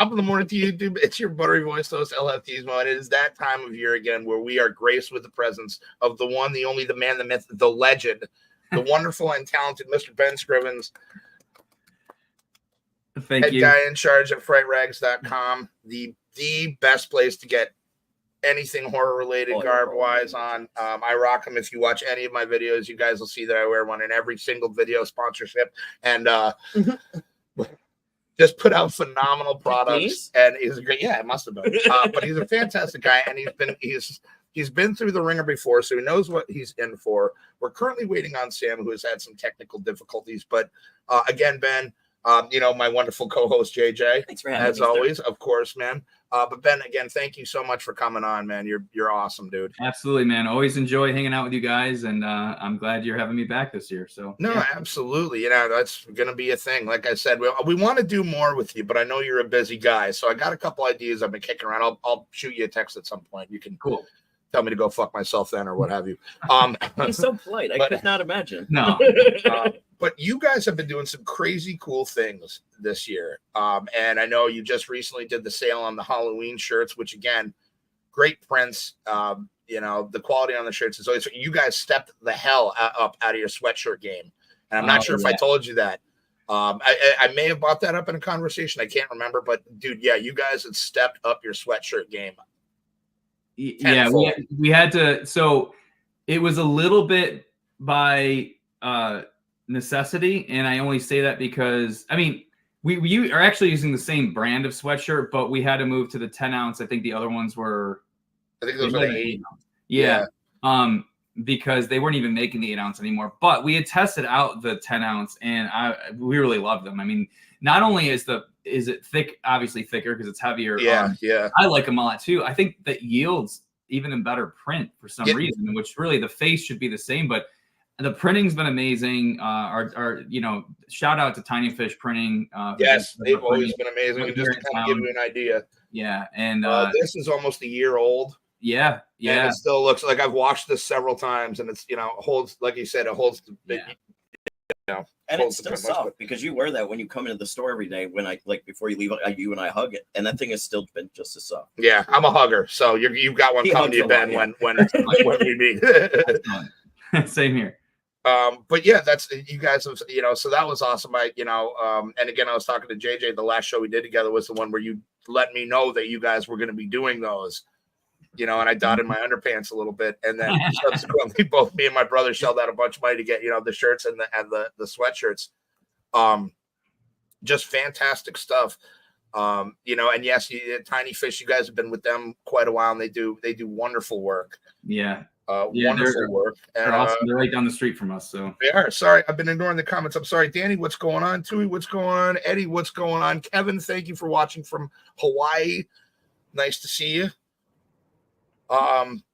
top of the morning to YouTube. It's your buttery voice host, LFTismo, and it is that time of year again where we are graced with the presence of the one, the only, the man, the myth, the legend, the wonderful and talented Mr. Ben Scrivens. Thank you. Head guy in charge at FrightRags.com, the best place to get anything horror related, garb wise on. I rock them. If you watch any of my videos, you guys will see that I wear one in every single video sponsorship, and just put out phenomenal products. And he's a great, yeah, it must have been. But he's a fantastic guy, and he's been through the ringer before, so he knows what he's in for. We're currently waiting on Sam, who has had some technical difficulties, but again, Ben, my wonderful co-host JJ, thanks for having me, as always, of course, man. But Ben, again, thank you so much for coming on, man. You're awesome, dude. Absolutely, man. Always enjoy hanging out with you guys, and I'm glad you're having me back this year. So no, yeah. Absolutely. That's gonna be a thing. Like I said, we want to do more with you, but I know you're a busy guy, so I got a couple ideas I've been kicking around. I'll shoot you a text at some point. You can tell me to go fuck myself then, or what have you. He's so polite. I could not imagine. No. But you guys have been doing some crazy cool things this year. And I know you just recently did the sale on the Halloween shirts, which again, great prints. The quality on the shirts is always, you guys stepped the hell up out of your sweatshirt game. And I'm not sure if I told you that. I may have brought that up in a conversation. I can't remember, but dude, yeah, you guys had stepped up your sweatshirt game. Yeah, we had to. So it was a little bit by necessity, and I only say that because we are actually using the same brand of sweatshirt, but we had to move to the 10 ounce. I think the other ones were, I think those were the 8. Yeah. Because they weren't even making the 8 ounce anymore. But we had tested out the 10 ounce, and we really loved them. I mean, not only is it thick, obviously thicker because it's heavier. Yeah. I like them a lot too. I think that yields even in better print for some reason, which really the face should be the same, but the printing's been amazing. Shout out to Tiny Fish Printing. Yes, they've always been amazing. Just to kind of give you an idea. Yeah, and this is almost a year old. Yeah. And it still looks like I've washed this several times, and it's holds, like you said, it holds the big. And it's still soft because you wear that when you come into the store every day. When before you leave, you and I hug it, and that thing has still been just as soft. Yeah, I'm a hugger, so you've got one coming to you, Ben, when we meet. Same here. But yeah, that's, you guys have, so that was awesome. And again, I was talking to JJ, the last show we did together was the one where you let me know that you guys were going to be doing those, and I dotted my underpants a little bit. And then subsequently, both me and my brother shelled out a bunch of money to get, the shirts and the sweatshirts. Just fantastic stuff. And yes, Tiny Fish, you guys have been with them quite a while, and they do wonderful work. Yeah. Wonderful work. They're awesome. They're right down the street from us. So they are. Sorry, I've been ignoring the comments. I'm sorry. Danny, what's going on? Tui, what's going on? Eddie, what's going on? Kevin, thank you for watching from Hawaii. Nice to see you.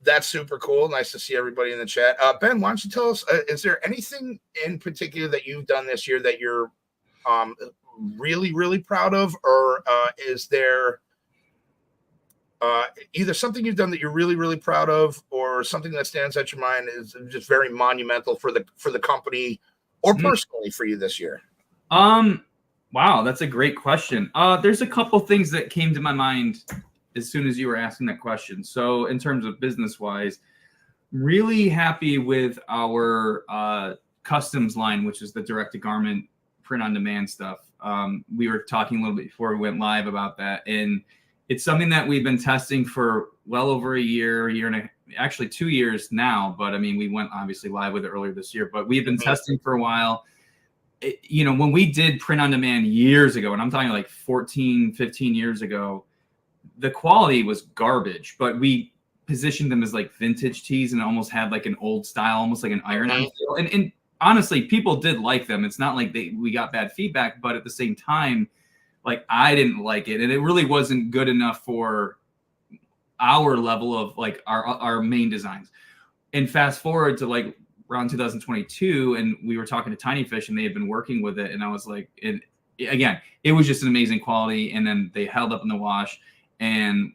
That's super cool. Nice to see everybody in the chat. Ben, why don't you tell us, is there anything in particular that you've done this year that you're really, really proud of? Or is there either something you've done that you're really, really proud of, or something that stands out your mind is just very monumental for the company or personally for you this year? Wow, that's a great question. There's a couple things that came to my mind as soon as you were asking that question. So in terms of business wise, really happy with our customs line, which is the direct to garment print on demand stuff. We were talking a little bit before we went live about that, and it's something that we've been testing for well over a year and actually 2 years now. But I mean, we went obviously live with it earlier this year, but we've been testing for a while. When we did print on demand years ago, and I'm talking like 14, 15 years ago, the quality was garbage, but we positioned them as like vintage tees and almost had like an old style, almost like an iron-on feel. And honestly, people did like them. It's not like we got bad feedback, but at the same time, like I didn't like it, and it really wasn't good enough for our level of like our main designs. And fast forward to like around 2022, and we were talking to Tiny Fish, and they had been working with it, and I was like, again, it was just an amazing quality, and then they held up in the wash, and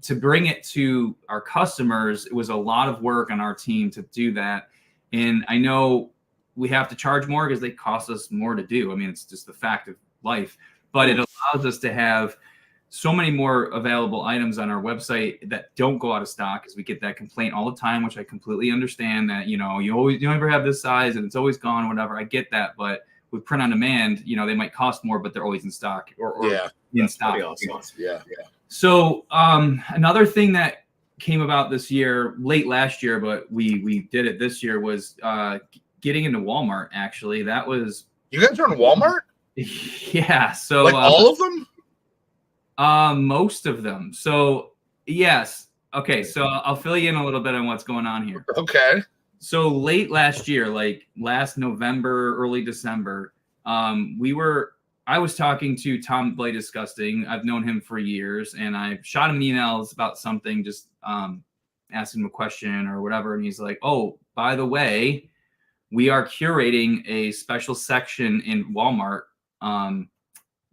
to bring it to our customers, it was a lot of work on our team to do that. And I know we have to charge more because they cost us more to do. I mean, it's just the fact of life. But it allows us to have so many more available items on our website that don't go out of stock, because we get that complaint all the time, which I completely understand that, you never have this size and it's always gone, whatever. I get that. But with print on demand, they might cost more, but they're always in stock or in stock. Awesome. Yeah. So another thing that came about this year, late last year, but we did it this year, was getting into Walmart. Actually, that was. You guys are in Walmart? Yeah. So like all of them? Most of them. So yes. Okay. So I'll fill you in a little bit on what's going on here. Okay. So late last year, like last November, early December, I was talking to Tom Blay Disgusting. I've known him for years, and I shot him emails about something, just asking him a question or whatever. And he's like, "Oh, by the way, we are curating a special section in Walmart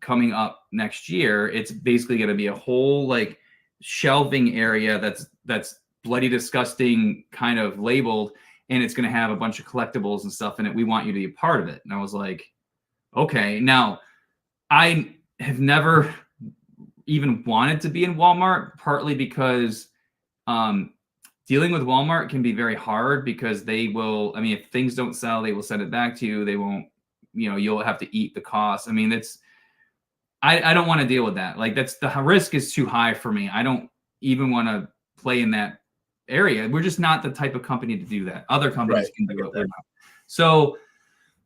coming up next year. It's basically going to be a whole like shelving area that's Bloody Disgusting kind of labeled, and it's going to have a bunch of collectibles and stuff in it. We want you to be a part of it." And I was like, okay. Now, I have never even wanted to be in Walmart, partly because dealing with Walmart can be very hard, because they will, if things don't sell, they will send it back to you. They won't, you'll have to eat the cost. I don't want to deal with that. Like, the risk is too high for me. I don't even want to play in that area. We're just not the type of company to do that. Other companies can do it. We're not. So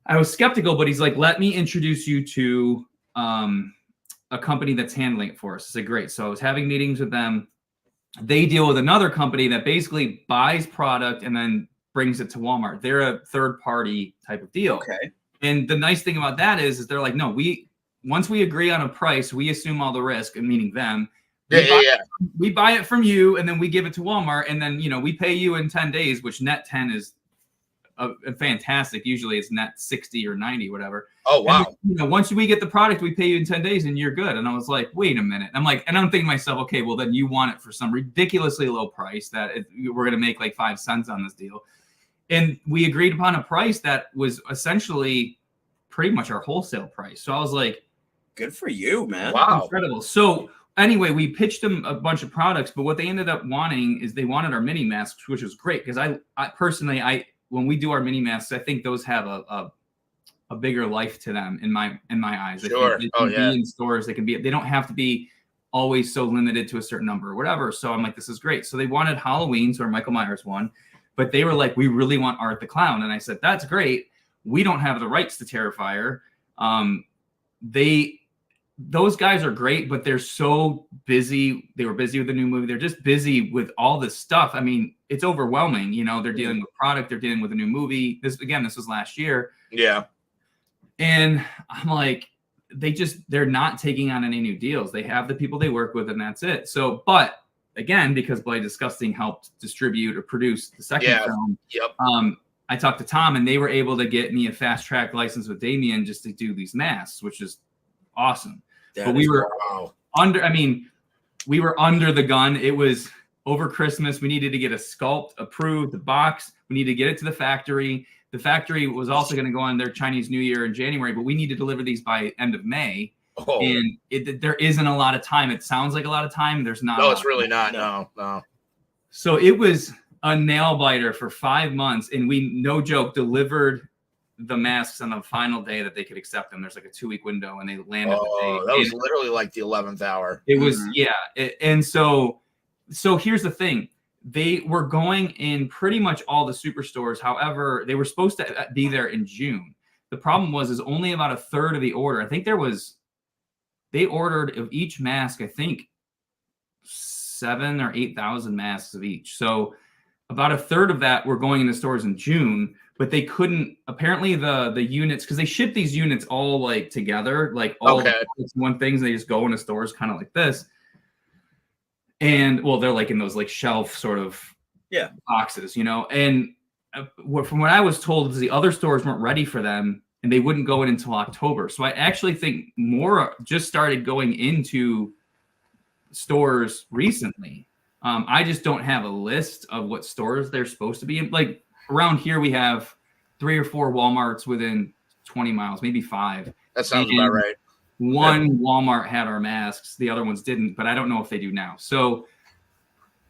I was skeptical, but he's like, "Let me introduce you to a company that's handling it for us." I said, "Great." So I was having meetings with them. They deal with another company that basically buys product and then brings it to Walmart. They're a third party type of deal. Okay. And the nice thing about that is they're like, "No, once we agree on a price, we assume all the risk," and meaning them. We buy it from you, and then we give it to Walmart, and then we pay you in 10 days, which net 10 is fantastic. Usually it's net 60 or 90, whatever. Oh wow. And, once we get the product, we pay you in 10 days, and you're good. And I was like, wait a minute. And I'm thinking to myself, okay, well then you want it for some ridiculously low price that we're gonna make like 5 cents on this deal. And we agreed upon a price that was essentially pretty much our wholesale price. So I was like, good for you, man. Wow. Incredible. So anyway, we pitched them a bunch of products, but what they ended up wanting is they wanted our mini masks, which was great, because I personally, when we do our mini masks, I think those have a bigger life to them in my eyes. Sure. They can be in stores. They don't have to be always so limited to a certain number or whatever. So I'm like, this is great. So they wanted Halloween, so our Michael Myers one, but they were like, we really want Art the Clown. And I said, that's great. We don't have the rights to Terrifier. Those guys are great, but they're so busy. They were busy with the new movie. They're just busy with all this stuff. It's overwhelming. They're dealing with product. They're dealing with a new movie. This was last year. Yeah. And I'm like, they're not taking on any new deals. They have the people they work with, and that's it. So, but again, because Bloody Disgusting helped distribute or produce the second film. Yep. I talked to Tom, and they were able to get me a fast track license with Damien just to do these masks, which is awesome. But we were we were under the gun. It was over Christmas. We needed to get a sculpt approved, the box. We needed to get it to the factory. The factory was also going to go on their Chinese New Year in January, but we need to deliver these by end of May. Oh. And there isn't a lot of time. It sounds like a lot of time. There's not. No, it's really not. No. So it was a nail biter for 5 months, and we, no joke, delivered the masks on the final day that they could accept them. There's like a 2-week window, and they landed the day. That was literally like the 11th hour. It was, and so here's the thing. They were going in pretty much all the superstores. However, they were supposed to be there in June. The problem is only about a third of the order. I think they ordered of each mask, I think 7,000 or 8,000 masks of each. So about a third of that were going in the stores in June. But they couldn't, apparently the units, because they ship these units all like together, like all one things, and they just go into stores kind of like this. And well, they're like in those like shelf sort of boxes, and from what I was told is the other stores weren't ready for them, and they wouldn't go in until October. So I actually think more just started going into stores recently. I just don't have a list of what stores they're supposed to be in. Like, around here, we have 3 or 4 Walmarts within 20 miles, maybe 5. That sounds about right. One Walmart had our masks, the other ones didn't, but I don't know if they do now. So,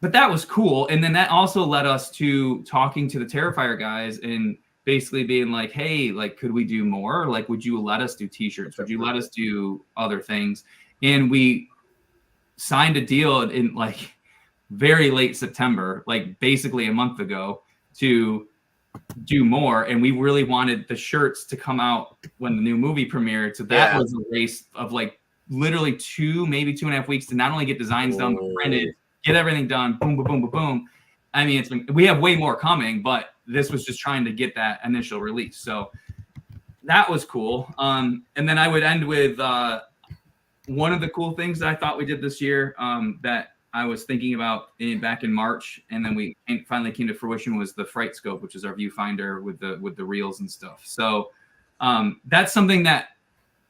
but that was cool. And then that also led us to talking to the Terrifier guys and basically being like, hey, like, could we do more? Like, would you let us do t-shirts? Would you let us do other things? And we signed a deal in like very late September, like basically a month ago, to do more. And we really wanted the shirts to come out when the new movie premiered. So that was a race of like literally maybe 2.5 weeks to not only get designs done, but printed, get everything done, boom, boom, boom, boom, boom. I mean, we have way more coming, but this was just trying to get that initial release. So that was cool. And then I would end with one of the cool things that I thought we did this year that I was thinking about back in March, and then we finally came to fruition, was the Fright Scope, which is our viewfinder with the reels and stuff. So that's something that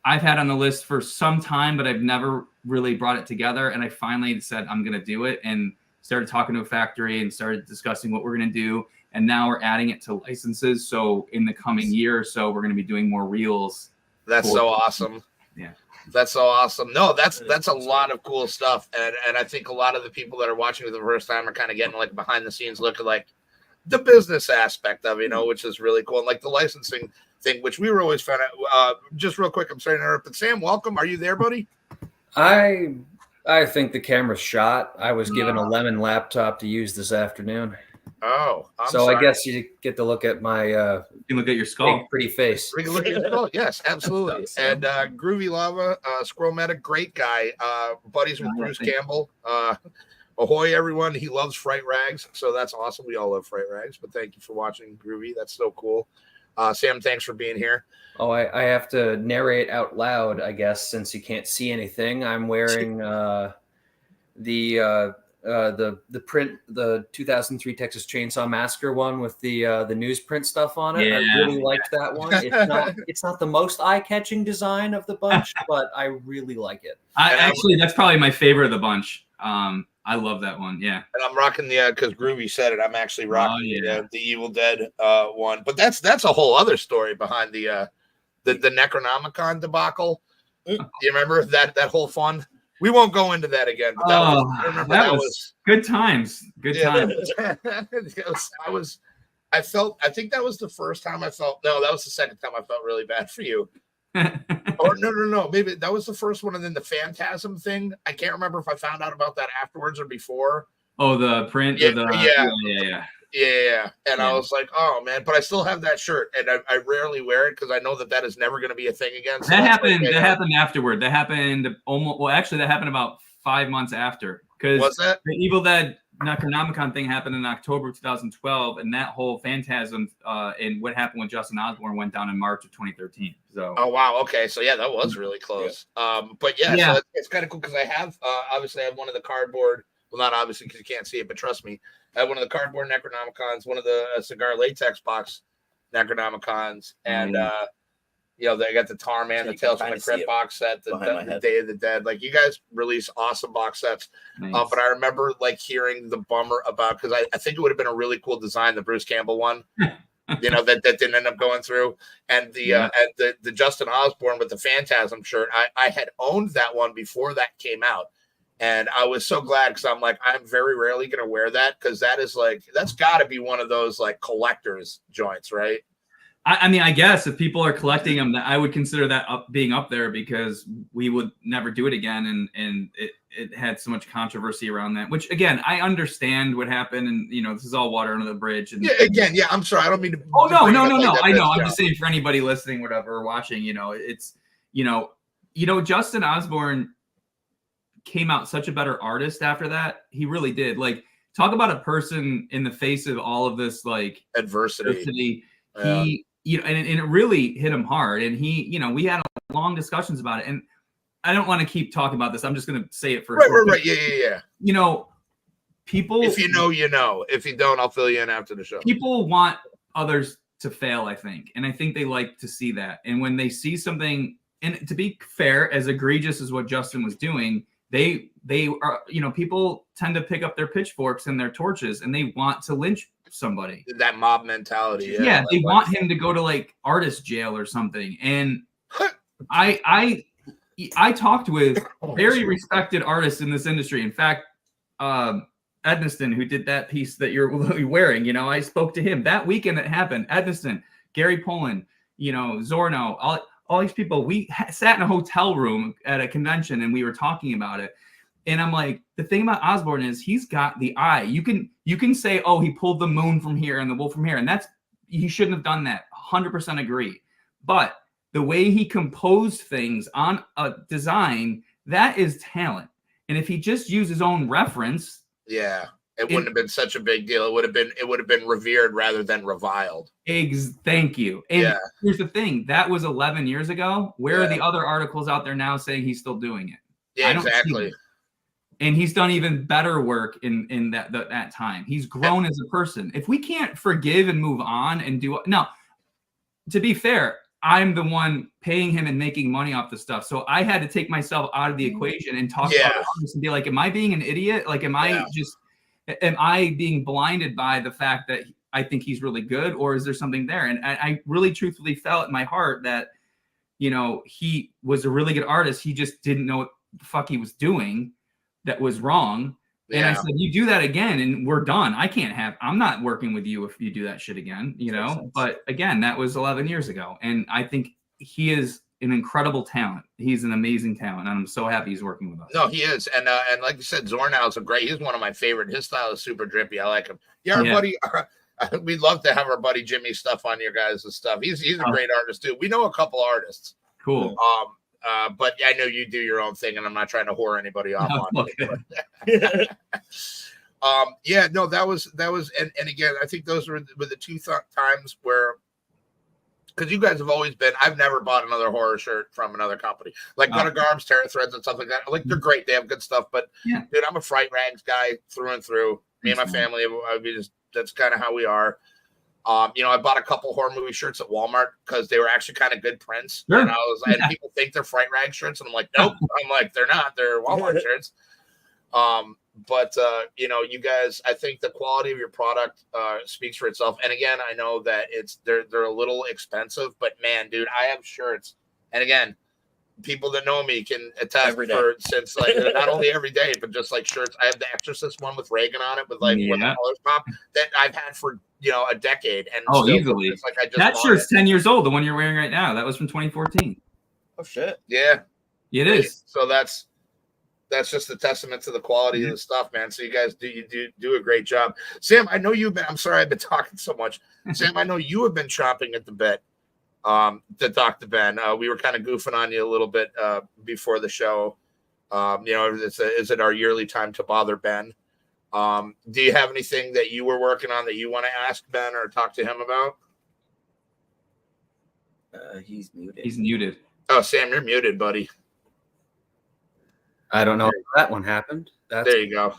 I've had on the list for some time, but I've never really brought it together. And I finally said, I'm going to do it, and started talking to a factory and started discussing what we're going to do. And now we're adding it to licenses. So in the coming year or so, we're going to be doing more reels. That's so awesome. Yeah. That's so awesome. No, that's a lot of cool stuff. And I think a lot of the people that are watching for the first time are kind of getting like behind the scenes look at like the business aspect of, which is really cool. And like the licensing thing, which we were always fan of. Just real quick, I'm sorry to interrupt, but Sam, welcome. Are you there, buddy? I think the camera's shot. I was given a lemon laptop to use this afternoon. Oh, I'm so sorry. I guess you get to look at my you can look at your skull, big, pretty face. We can look at your skull. Yes, absolutely. And Groovy Lava, Squirrel Medic, great guy. Buddies with Bruce Campbell. Ahoy, everyone. He loves Fright Rags, so that's awesome. We all love Fright Rags, but thank you for watching, Groovy. That's so cool. Sam, thanks for being here. Oh, I have to narrate out loud, I guess, since you can't see anything. I'm wearing the print, the 2003 Texas Chainsaw Massacre one with the newsprint stuff on it. Yeah. I really liked that one. It's not the most eye-catching design of the bunch, but I really like it. Actually, that's probably my favorite of the bunch. I love that one. Yeah. And I'm rocking because Groovy said it. I'm actually rocking the Evil Dead one. But that's a whole other story behind the Necronomicon debacle. Do you remember that whole fun? We won't go into that again. But I remember that was good times. Good times. I think that was the first time I felt. No, that was the second time I felt really bad for you. Or no. Maybe that was the first one, and then the Phantasm thing. I can't remember if I found out about that afterwards or before. Oh, the print. Yeah. And I was like, oh man, but I still have that shirt, and I rarely wear it because I know that is never going to be a thing again. So that happened. That happened afterward. That happened almost. Well, actually, that happened about 5 months after. Because the Evil Dead Necronomicon thing happened in October 2012, and that whole Phantasm and what happened with Justin Osborne went down in March of 2013. So. Oh wow. Okay. So yeah, that was really close. But so it's kind of cool because I have obviously I have one of the cardboard. Well, not obviously because you can't see it, but trust me, I have one of the cardboard Necronomicons, one of the cigar latex box Necronomicons, and they got the Tarman, the Tales from the Crypt box set, the Day of the Dead. Like you guys release awesome box sets, nice. But I remember like hearing the bummer about because I think it would have been a really cool design, the Bruce Campbell one. that didn't end up going through, and the Justin Osborne with the Phantasm shirt. I had owned that one before that came out, and I was so glad because I'm like I'm very rarely going to wear that because that's got to be one of those like collector's joints, right? I mean, I guess if people are collecting them, I would consider that being up there because we would never do it again, and it had so much controversy around that. Which again, I understand what happened, and this is all water under the bridge. And I'm sorry, I don't mean to. Oh no! I know. I'm just saying for anybody listening, whatever, watching, it's Justin Osborne came out such a better artist after that. He really did. Like, talk about a person in the face of all of this like adversity. He and it really hit him hard. And he, we had long discussions about it. And I don't want to keep talking about this. I'm just going to say it first. Right. Yeah. People. If you know, you know. If you don't, I'll fill you in after the show. People want others to fail, I think. And I think they like to see that. And when they see something, and to be fair, as egregious as what Justin was doing, they are, people tend to pick up their pitchforks and their torches and they want to lynch somebody. That mob mentality. Yeah, they want him to go to like artist jail or something. And I I talked with very respected artists in this industry. In fact, Edmiston, who did that piece that you're wearing, I spoke to him that weekend that happened. Edmiston, Gary Poland, Zorno, all these people. We sat in a hotel room at a convention and we were talking about it. And I'm like, the thing about Osborne is he's got the eye. You can say, oh, he pulled the moon from here and the wolf from here, and he shouldn't have done that. 100% agree. But the way he composed things on a design, that is talent. And if he just used his own reference, it wouldn't have been such a big deal. It would have been revered rather than reviled. Thank you. And here's the thing: that was 11 years ago. Where are the other articles out there now saying he's still doing it? Yeah, exactly. And he's done even better work in that time. He's grown as a person. If we can't forgive and move on and to be fair, I'm the one paying him and making money off the stuff. So I had to take myself out of the equation and talk about this and be like, am I being an idiot? Like, am I being blinded by the fact that I think he's really good, or is there something there? And I really truthfully felt in my heart that, he was a really good artist. He just didn't know what the fuck he was doing that was wrong. And I said, you do that again and we're done. I'm not working with you if you do that shit again, but again, that was 11 years ago. And I think he is an incredible talent. He's an amazing talent. And I'm so happy he's working with us. No, he is. And like you said, Zornow is he's one of my favorite. His style is super drippy. I like him. Yeah, our buddy, we'd love to have our buddy Jimmy stuff on your guys' stuff. He's a great artist too. We know a couple artists. Cool. But I know you do your own thing, and I'm not trying to whore anybody off on it. That was, and again, I think those were the two times where, because you guys have always been, I've never bought another horror shirt from another company. Like Gutter Garbs, Terror Threads, and stuff like that. Like, they're great. They have good stuff. But, dude, I'm a Fright Rags guy through and through. Me and my family, that's kind of how we are. I bought a couple horror movie shirts at Walmart because they were actually kind of good prints. Sure. And people think they're Fright Rag shirts, and I'm like, nope. I'm like, they're not. They're Walmart shirts. But you guys, I think the quality of your product speaks for itself. And again, I know that they're a little expensive, but man, dude, I have shirts. And again, people that know me can attest since like not only every day, but just like shirts. I have the Exorcist one with Reagan on it with the colors pop that I've had for a decade. And easily. It's like that shirt's 10 years old. The one you're wearing right now, that was from 2014. Oh shit! Yeah, it is. So that's just a testament to the quality of the stuff, man. So you guys do a great job. Sam, I know I'm sorry I've been talking so much. Sam, I know you have been chomping at the bit to talk to Ben. We were kind of goofing on you a little bit before the show. Is it our yearly time to bother Ben? Do you have anything that you were working on that you want to ask Ben or talk to him about? He's muted. He's muted. Oh, Sam, you're muted, buddy. I don't know if that one happened. There you go.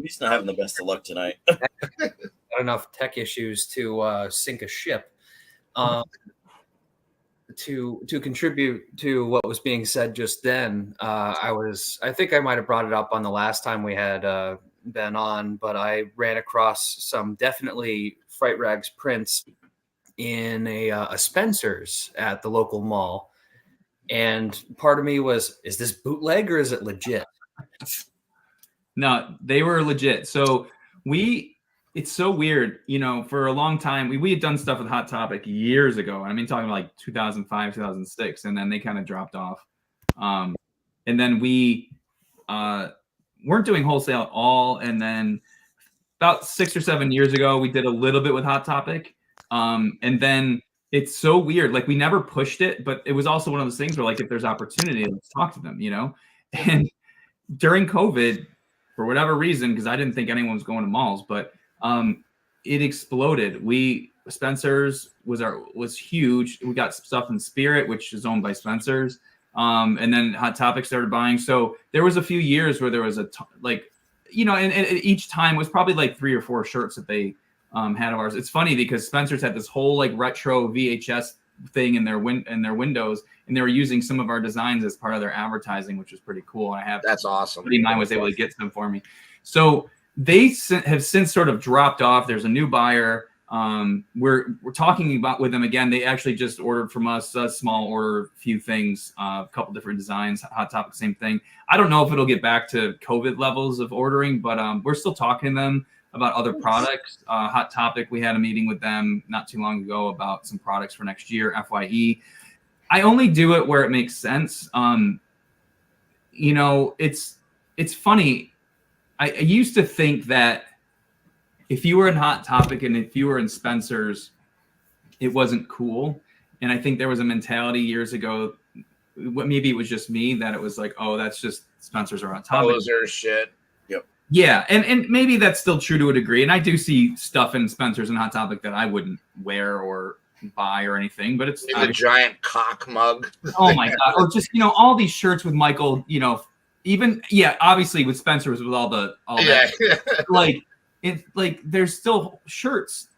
He's not having the best of luck tonight. Got enough tech issues to sink a ship. To contribute to what was being said just then, I think I might have brought it up on the last time we had Ben on, but I ran across some definitely Fright Rags prints in a Spencer's at the local mall. And part of me was, is this bootleg or is it legit? No, they were legit. So it's so weird, for a long time, we had done stuff with Hot Topic years ago. I mean, talking about like 2005, 2006, and then they kind of dropped off. And then we weren't doing wholesale at all. And then about 6 or 7 years ago, we did a little bit with Hot Topic. And then it's so weird. Like, we never pushed it, but it was also one of those things where, like, if there's opportunity, let's talk to them, And during COVID, for whatever reason, because I didn't think anyone was going to malls, but it exploded. Spencer's was huge. We got stuff in Spirit, which is owned by Spencer's. And then Hot Topic started buying. So there was a few years where there was and each time was probably like 3 or 4 shirts that they had of ours. It's funny because Spencer's had this whole like retro VHS thing in their windows, and they were using some of our designs as part of their advertising, which was pretty cool. And that's awesome. Mine was able to get some for me. So they have since sort of dropped off. There's a new buyer. We're talking about with them again. They actually just ordered from us a small order, few things, a couple different designs. Hot Topic, same thing. I don't know if it'll get back to COVID levels of ordering, but we're still talking to them about other products. Hot Topic, we had a meeting with them not too long ago about some products for next year, FYE. I only do it where it makes sense. You know, it's funny. I used to think that if you were in Hot Topic and if you were in Spencer's, it wasn't cool. And I think there was a mentality years ago, maybe it was just me, that it was like, oh, that's just Spencer's or Hot Topic. Poser shit. Yep. Yeah, and maybe that's still true to a degree. And I do see stuff in Spencer's and Hot Topic that I wouldn't wear or buy or anything, but it's the giant cock mug. Oh my God. Or just, you know, all these shirts with Michael, you know, even, yeah, obviously with Spencer's with all that. Like, it's like there's still shirts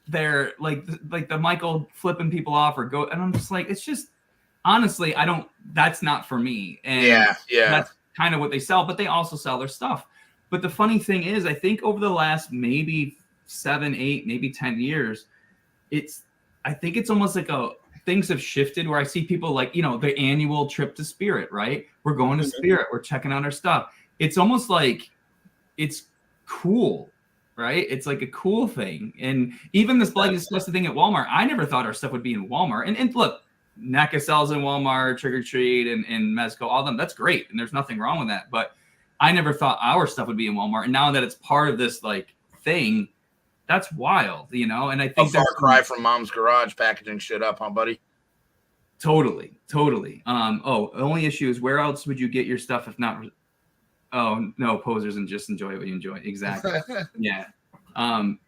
there, like the Michael flipping people off or go, and I'm just like, it's just, honestly, that's not for me. And that's kind of what they sell, but they also sell their stuff. But the funny thing is, I think over the last maybe 7, 8, maybe 10 years, I think it's almost like things have shifted where I see people like, you know, the annual trip to Spirit, right? We're going to Spirit. We're checking out our stuff. It's almost like it's cool, right? It's like a cool thing. And even this Bloody Disgusting thing at Walmart, I never thought our stuff would be in Walmart. And look, NECA sells in Walmart, Trick or Treat, and Mezco, all of them. That's great. And there's nothing wrong with that. But I never thought our stuff would be in Walmart. And now that it's part of this like thing, that's wild, you know? And I think that's a far cry from Mom's Garage packaging shit up, huh, buddy? Totally. The only issue is where else would you get your stuff if not? Oh, no, posers and just enjoy what you enjoy. Exactly. Yeah.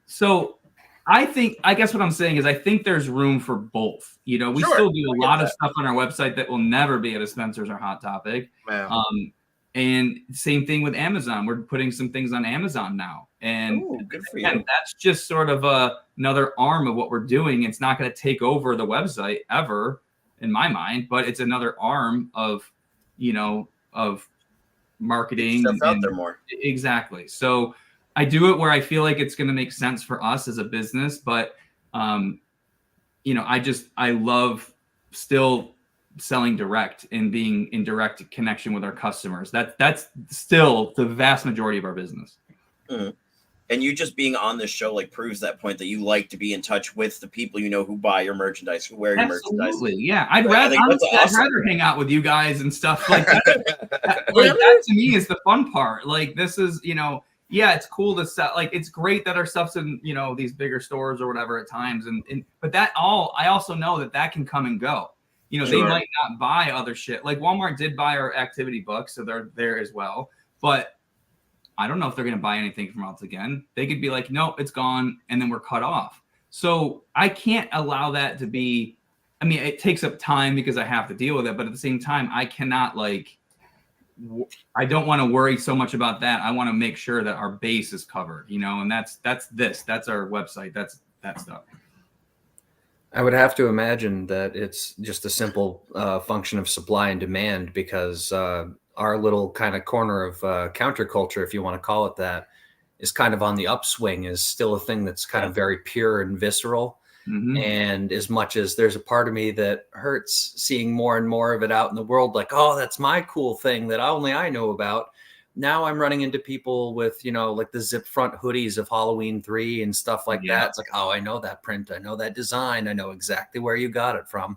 So I guess what I'm saying is I think there's room for both. You know, we still do a lot of stuff on our website that will never be at a Spencer's or Hot Topic. Wow. And same thing with Amazon. We're putting some things on Amazon now. And good for you. That's just sort of another arm of what we're doing. It's not going to take over the website ever, in my mind, but it's another arm of, you know, of marketing. Stuff out there more. Exactly. So I do it where I feel like it's going to make sense for us as a business, but you know, I love still selling direct and being in direct connection with our customers. That's still the vast majority of our business. Mm. And you just being on this show like proves that point that you like to be in touch with the people you know who buy your merchandise, who wear your merchandise. Absolutely, yeah. I'd rather hang out with you guys and stuff like that. That to me is the fun part. Like this is, you know, yeah, it's cool to sell. Like it's great that our stuff's in, you know, these bigger stores or whatever at times, but I also know that can come and go. You know, they might not buy other shit. Like Walmart did buy our activity books, so they're there as well. But I don't know if they're going to buy anything from us again. They could be like, nope, it's gone, and then we're cut off. So I can't allow that to be. I mean, it takes up time because I have to deal with it, but at the same time, I cannot I don't want to worry so much about that. I want to make sure that our base is covered, you know, and that's our website. That's that stuff. I would have to imagine that it's just a simple function of supply and demand because our little kind of corner of counterculture, if you want to call it that, is kind of on the upswing, is still a thing that's kind of very pure and visceral. Mm-hmm. And as much as there's a part of me that hurts seeing more and more of it out in the world, like, oh, that's my cool thing that only I know about. Now I'm running into people with, you know, like the zip front hoodies of Halloween 3 and stuff like that. It's like, oh, I know that print. I know that design. I know exactly where you got it from.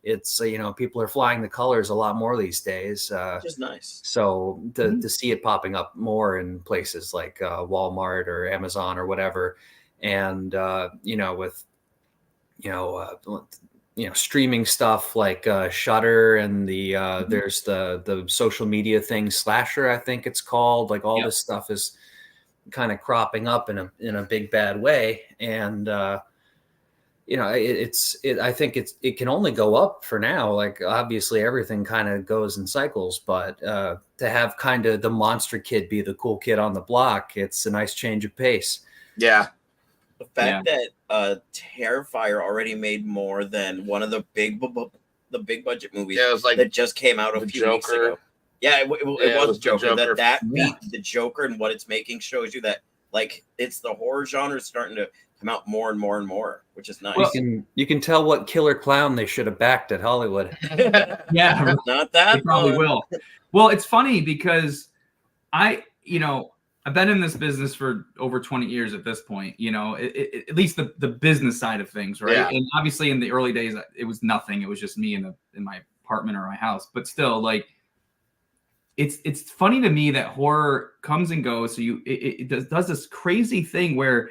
It's, you know, people are flying the colors a lot more these days. Which is nice. So to see it popping up more in places like Walmart or Amazon or whatever. And, you know, with, you know, streaming stuff like Shudder and the there's the social media thing, Slasher, I think it's called. Like all this stuff is kind of cropping up in a big bad way, and you know, I think it can only go up for now. Like obviously everything kind of goes in cycles, but to have kind of the monster kid be the cool kid on the block, it's a nice change of pace. Yeah. The fact that Terrifier already made more than one of the big budget movies it was like that just came out a few weeks ago. Yeah, it was Joker. That beat the Joker and what it's making shows you that like it's the horror genre starting to come out more and more and more, which is nice. Well, You can tell what killer clown they should have backed at Hollywood. Yeah, Not that they probably one. will. Well, it's funny because I've been in this business for over 20 years at this point, at least the business side of things, right? Yeah. And obviously in the early days, it was nothing. It was just me in my apartment or my house. But still, like, it's funny to me that horror comes and goes. So it does this crazy thing where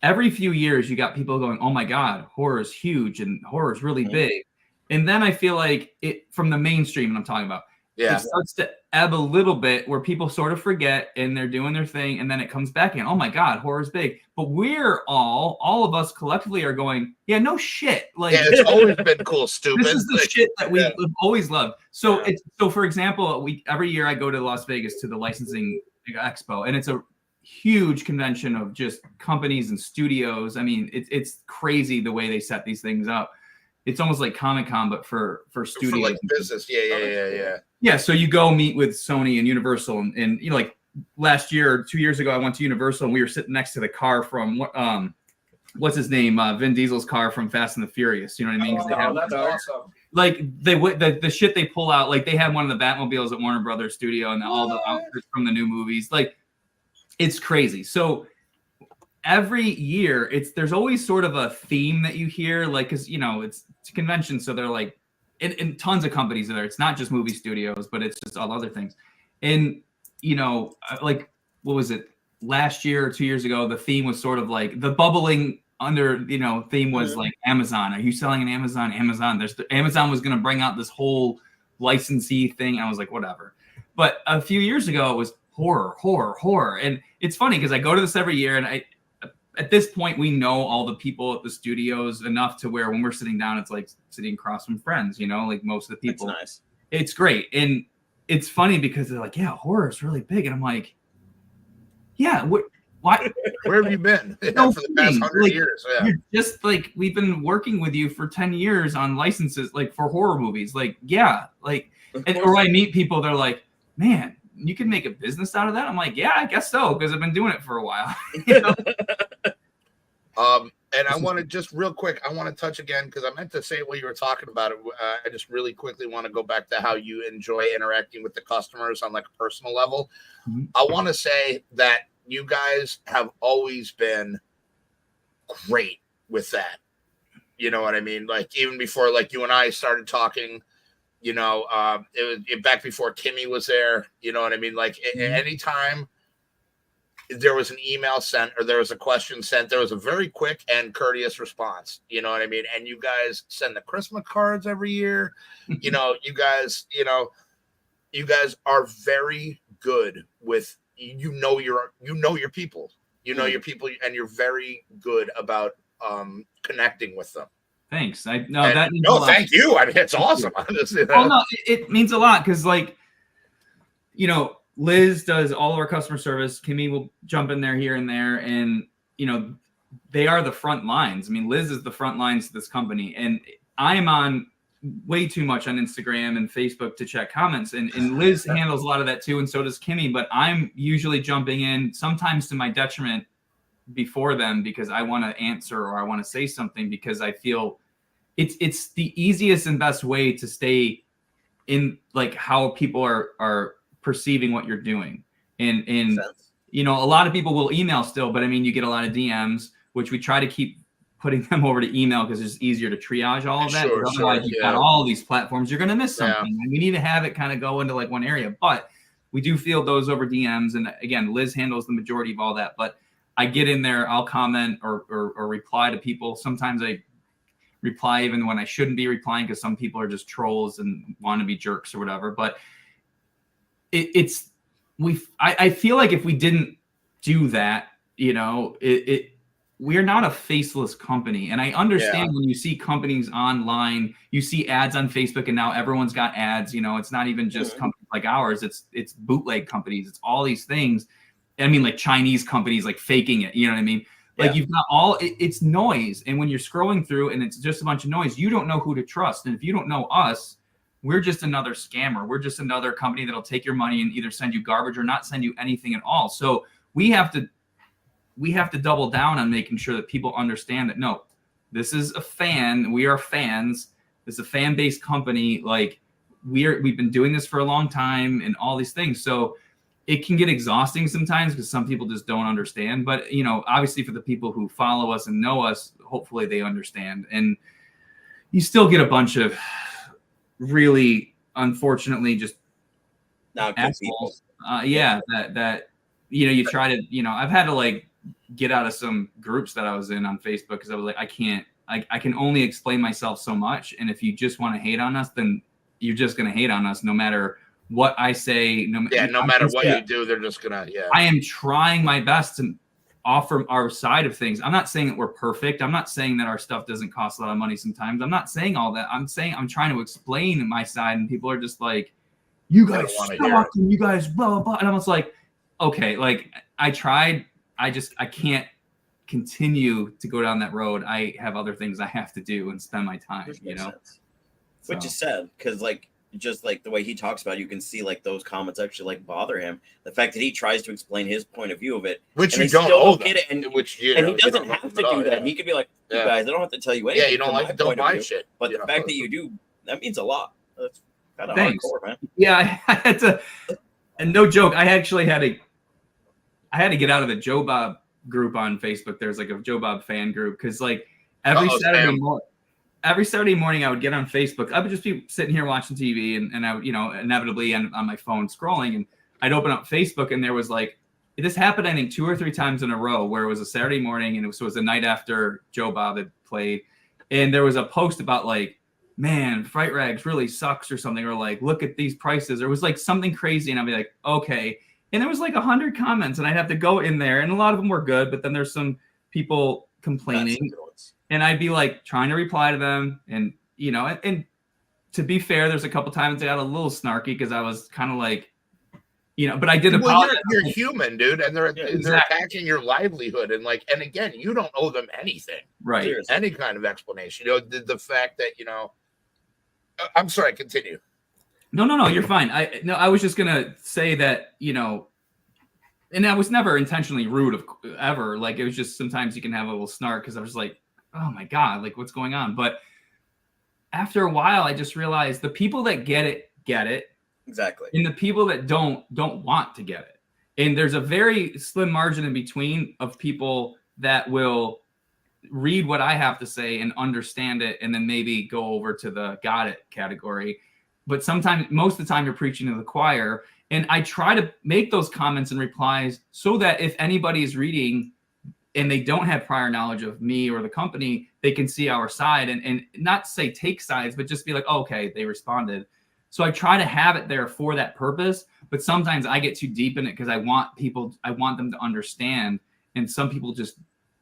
every few years you got people going, oh my God, horror is huge and horror is really big. And then I feel like it from the mainstream, and I'm talking about, it starts to ebb a little bit where people sort of forget and they're doing their thing. And then it comes back in, oh my God, horror is big. But we're all of us collectively are going, yeah, no shit. Like, yeah, it's always been cool, stupid. This is the shit that we've always loved. So for example, every year I go to Las Vegas to the licensing expo, and it's a huge convention of just companies and studios. I mean, it's crazy the way they set these things up. It's almost like Comic-Con, but for studios. For like business. Yeah. Yeah, so you go meet with Sony and Universal, and like last year or 2 years ago, I went to Universal and we were sitting next to the car from what's his name, Vin Diesel's car from Fast and the Furious. You know what I mean? That's awesome. Like the shit they pull out, like they had one of the Batmobiles at Warner Brothers Studio, and all the outfits from the new movies. Like, it's crazy. So every year, there's always sort of a theme that you hear, like, because it's a convention, so they're like, and tons of companies are there. It's not just movie studios, but it's just all other things. And like, what was it, last year or 2 years ago? The theme was sort of like the bubbling under theme was like Amazon. Are you selling an Amazon? Amazon was going to bring out this whole licensee thing. I was like, whatever. But a few years ago, it was horror. And it's funny because I go to this every year, and at this point, we know all the people at the studios enough to where when we're sitting down, it's like sitting across from friends, like most of the people. That's nice. It's great. And it's funny because they're like, yeah, horror is really big. And I'm like, yeah, why? Where have you been for the past 100 years? Yeah. You're just like, we've been working with you for 10 years on licenses, like for horror movies. Like, yeah, like, or I meet people, they're like, man, you can make a business out of that. I'm like, yeah, I guess so, because I've been doing it for a while. And I want to just real quick, I want to touch again, because I meant to say what you were talking about. I just really quickly want to go back to how you enjoy interacting with the customers on like a personal level. Mm-hmm. I want to say that you guys have always been great with that. You know what I mean? Like, even before, like, you and I started talking, it was back before Kimmy was there. You know what I mean? Like, anytime there was an email sent or there was a question sent, there was a very quick and courteous response. You know what I mean? And you guys send the Christmas cards every year. You guys are very good with, your people. Your people, and you're very good about connecting with them. Thanks. Thank you. I mean, it's awesome. Well, no, it means a lot because, like, Liz does all of our customer service. Kimmy will jump in there here and there, and they are the front lines. I mean, Liz is the front lines to this company, and I am on way too much on Instagram and Facebook to check comments, and Liz handles a lot of that too, and so does Kimmy. But I'm usually jumping in, sometimes to my detriment, before them, because I want to answer or I want to say something, because I feel it's the easiest and best way to stay in, like, how people are perceiving what you're doing. And a lot of people will email still, but I mean, you get a lot of DMs, which we try to keep putting them over to email because it's easier to triage all of that. Otherwise, you've got all these platforms, you're going to miss something. And we need to have it kind of go into like one area, but we do field those over DMs. And again, Liz handles the majority of all that, but I get in there, I'll comment or reply to people. Sometimes I reply even when I shouldn't be replying, because some people are just trolls and want to be jerks or whatever. But I feel like if we didn't do that, we're not a faceless company. And I understand when you see companies online, you see ads on Facebook, and now everyone's got ads. It's not even just companies like ours. It's bootleg companies. It's all these things. I mean, like Chinese companies, like faking it. You know what I mean? Like, you've got it's noise. And when you're scrolling through and it's just a bunch of noise, you don't know who to trust. And if you don't know us, we're just another scammer. We're just another company that'll take your money and either send you garbage or not send you anything at all. So we have to we have to double down on making sure that people understand that, no, this is a fan. We are fans. This is a fan-based company. Like, we've been doing this for a long time and all these things. So it can get exhausting sometimes because some people just don't understand. But, you know, obviously for the people who follow us and know us, hopefully they understand. And you still get a bunch of really, unfortunately, just not good people. That you know, you try to, you know, I've had to like get out of some groups that I was in on Facebook because I was like, I can only explain myself so much. And if you just want to hate on us, then you're just going to hate on us no matter what I say. No matter what you do, they're just going to, I am trying my best to offer our side of things. I'm not saying that we're perfect. I'm not saying that our stuff doesn't cost a lot of money sometimes. I'm not saying all that. I'm saying I'm trying to explain my side, and people are just like, you guys suck, and you guys blah, blah, blah. And I'm just like, okay, like I tried. I can't continue to go down that road. I have other things I have to do and spend my time, you know? Which is sad because, like, just like the way he talks about it, you can see like those comments actually like bother him. The fact that he tries to explain his point of view of it, which you don't get it, and he doesn't have to do that. He could be like, you guys, I don't have to tell you anything. Yeah, you don't buy shit. But the fact that you do, that means a lot. That's kind of hardcore, man. Yeah, I had to, and no joke, I actually had to get out of the Joe Bob group on Facebook. There's like a Joe Bob fan group because like every Saturday morning I would get on Facebook. I would just be sitting here watching TV and I would, you know, inevitably end on my phone scrolling, and I'd open up Facebook and there was like, this happened I think 2 or 3 times in a row where it was a Saturday morning and it was the night after Joe Bob had played, and there was a post about like, man, Fright Rags really sucks or something, or like, look at these prices, or it was like something crazy, and I'd be like, okay. And there was like 100 comments, and I'd have to go in there, and a lot of them were good, but then there's some people complaining, and I'd be like trying to reply to them, and you know, and to be fair, there's a couple times I got a little snarky because I was kind of like, you know, but I did apologize. You're human, dude, and they're attacking your livelihood, and like, and again, you don't owe them anything, right? Any kind of explanation, you know, the fact that, you know, I'm sorry, continue. No, you're fine. I was just gonna say that, you know, and I was never intentionally rude ever. Like, it was just sometimes you can have a little snark because I was like, oh my God, like what's going on? But after a while, I just realized the people that get it. Exactly. And the people that don't want to get it. And there's a very slim margin in between of people that will read what I have to say and understand it and then maybe go over to the got it category. But sometimes, most of the time, you're preaching to the choir. And I try to make those comments and replies so that if anybody is reading and they don't have prior knowledge of me or the company, they can see our side and not say take sides, but just be like, oh, okay, they responded. So I try to have it there for that purpose. But sometimes I get too deep in it because I want them to understand. And some people just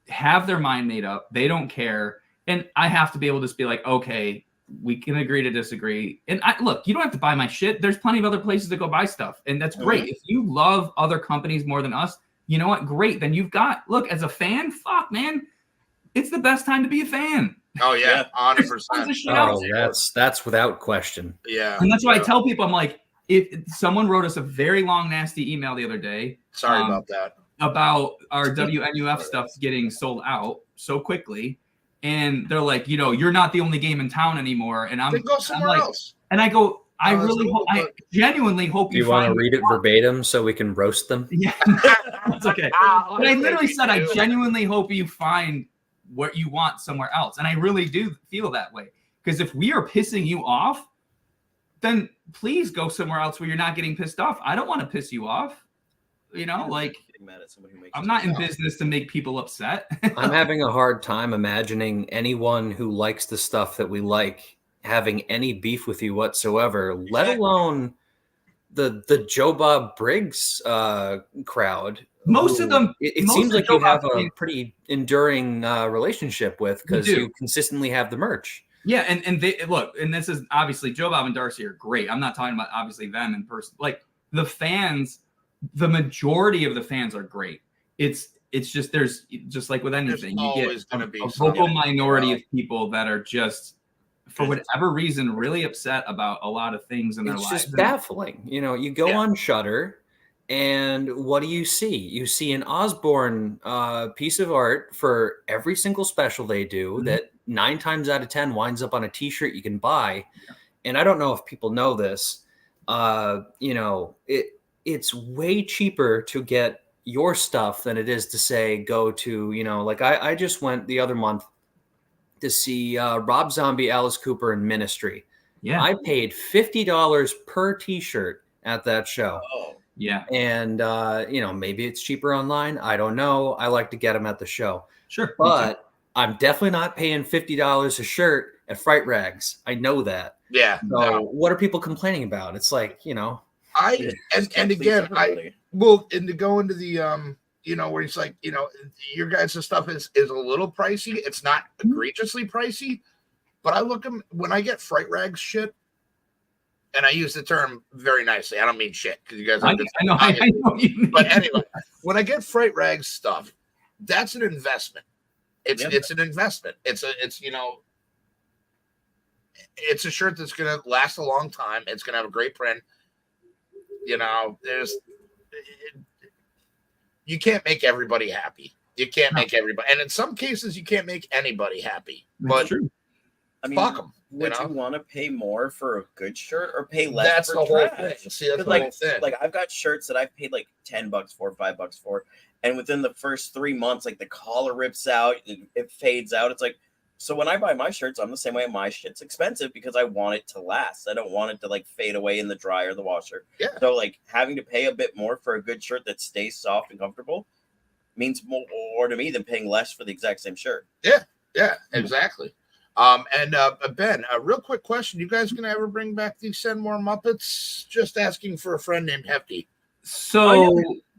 have their mind made up. They don't care. And I have to be able to just be like, okay, we can agree to disagree. And look, you don't have to buy my shit. There's plenty of other places to go buy stuff. And that's great. If you love other companies more than us, you know what? Great. Then you've got, look, as a fan, fuck, man, it's the best time to be a fan. Oh, yeah, 100%. Oh, that's without question. Yeah. And that's why I tell people, I'm like, if someone wrote us a very long, nasty email the other day. Sorry about that. About our WNUF stuff getting sold out so quickly. And they're like, you know, you're not the only game in town anymore. And then go somewhere else. And I go, I genuinely hope you want to read it verbatim so we can roast them. Yeah, that's okay. But I literally said, I genuinely hope you find what you want somewhere else. And I really do feel that way. Because if we are pissing you off, then please go somewhere else where you're not getting pissed off. I don't want to piss you off. You know, like, I'm not in business to make people upset. I'm having a hard time imagining anyone who likes the stuff that we like having any beef with you whatsoever, let alone the Joe Bob Briggs crowd. Most of them, it seems like you have a pretty enduring relationship with, because you consistently have the merch. Yeah, and they look, and this is obviously Joe Bob and Darcy are great. I'm not talking about obviously them in person. Like the fans, the majority of the fans are great. It's just there's just like with anything, you get a vocal minority of people that are just, for whatever reason, really upset about a lot of things in their lives. It's just baffling. You know, you go on Shudder And what do? You see an Osborne piece of art for every single special they do that 9 times out of 10 winds up on a t-shirt you can buy. And I don't know if people know this, it's way cheaper to get your stuff than it is to say, go to, like I just went the other month to see Rob Zombie, Alice Cooper, and Ministry. Yeah. I paid $50 per t-shirt at that show. Oh. Yeah. And, maybe it's cheaper online. I don't know. I like to get them at the show. Sure. But I'm definitely not paying $50 a shirt at Fright Rags. I know that. Yeah. So what are people complaining about? It's like, and again, and to go into the, where he's like, your guys' stuff is a little pricey. It's not egregiously pricey, but I look when I get Fright Rags shit, and I use the term very nicely. I don't mean shit because you guys. I know you mean. But anyway, when I get Fright Rags stuff, that's an investment. It's an investment. It's a shirt that's going to last a long time. It's going to have a great print. You can't make everybody happy. You can't make everybody, and in some cases, you can't make anybody happy. That's true. I mean, fuck them. Would you want to pay more for a good shirt or pay less? That's for the whole trash? thing. See, that's the like, whole thing. Like I've got shirts that I've paid like $10 for, $5 for, and within the first 3 months, like the collar rips out, it fades out. It's like, so when I buy my shirts, I'm the same way. My shit's expensive because I want it to last. I don't want it to like fade away in the dryer or the washer. Yeah. So like having to pay a bit more for a good shirt that stays soft and comfortable means more to me than paying less for the exact same shirt. Yeah, exactly. And Ben, a real quick question: you guys gonna ever bring back the Send More Muppets? Just asking for a friend named Hefty. So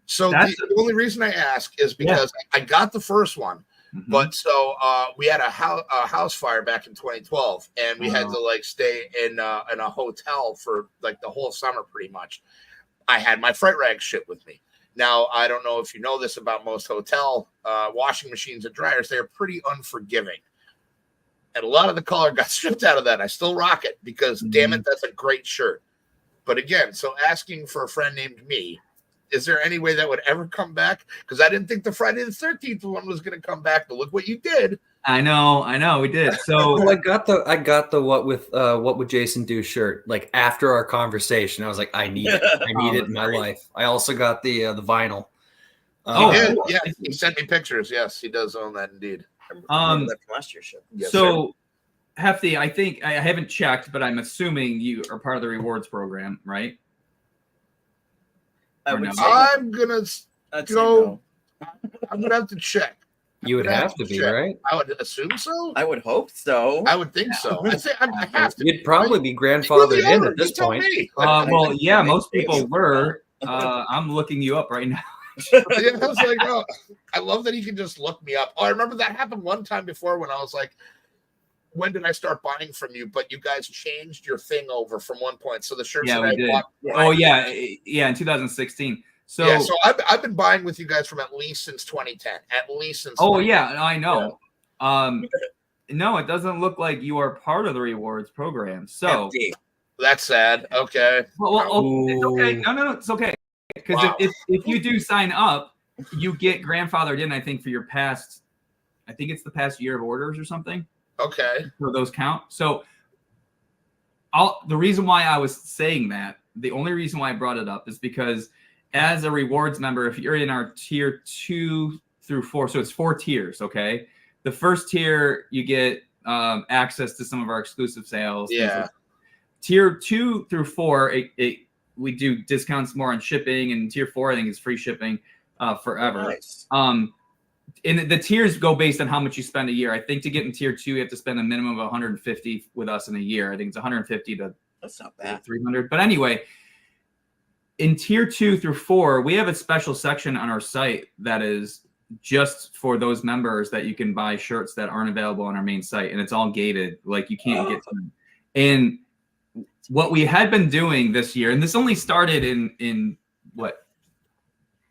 the only reason I ask is because I got the first one. But so we had a house fire back in 2012, and we had to like stay in a hotel for like the whole summer, pretty much. I had my Fright Rag shit with me. Now I don't know if you know this about most hotel washing machines and dryers; they are pretty unforgiving, and a lot of the color got stripped out of that. I still rock it because, damn it, that's a great shirt. But again, so asking for a friend named me. Is there any way that would ever come back? Because I didn't think the Friday the 13th one was going to come back, but look what you did. I know, we did. So well, I got the what would Jason do shirt like after our conversation. I was like, I need it. I need it in my life. I also got the vinyl. He sent me pictures. Yes, he does own that indeed. That from last year's show. Yes, so Hefty, I think I haven't checked, but I'm assuming you are part of the rewards program, right? I'm gonna go. I'm gonna have to check. You would have to be, right? I would assume so. I would hope so. I would think so. I have to. You'd probably be grandfathered in at this point. Well, yeah, most people were. I'm looking you up right now. I was like, oh, I love that he can just look me up. Oh, I remember that happened one time before when I was like, when did I start buying from you? But you guys changed your thing over from one point. So the shirts that I bought. In 2016. So so I've been buying with you guys from at least since 2010. At least since. Oh yeah, I know. Yeah. No, it doesn't look like you are part of the rewards program. So that's sad. Okay. Well, it's okay. No, it's okay. Because if you do sign up, you get grandfathered in. I think for your past, I think it's the past year of orders or something. Okay. For those count. So the reason why I was saying that, the only reason why I brought it up is because as a rewards member, if you're in our tier 2 through 4, so it's 4 tiers, okay? The first tier, you get access to some of our exclusive sales. Yeah. Tier 2 through 4, we do discounts more on shipping, and tier 4, I think, is free shipping forever. Nice. And the tiers go based on how much you spend a year. I think to get in tier 2, you have to spend a minimum of 150 with us in a year. I think it's 150 to that's not bad. 300. But anyway, in tier 2 through 4, we have a special section on our site that is just for those members that you can buy shirts that aren't available on our main site, and it's all gated. Like you can't get to them. And what we had been doing this year, and this only started in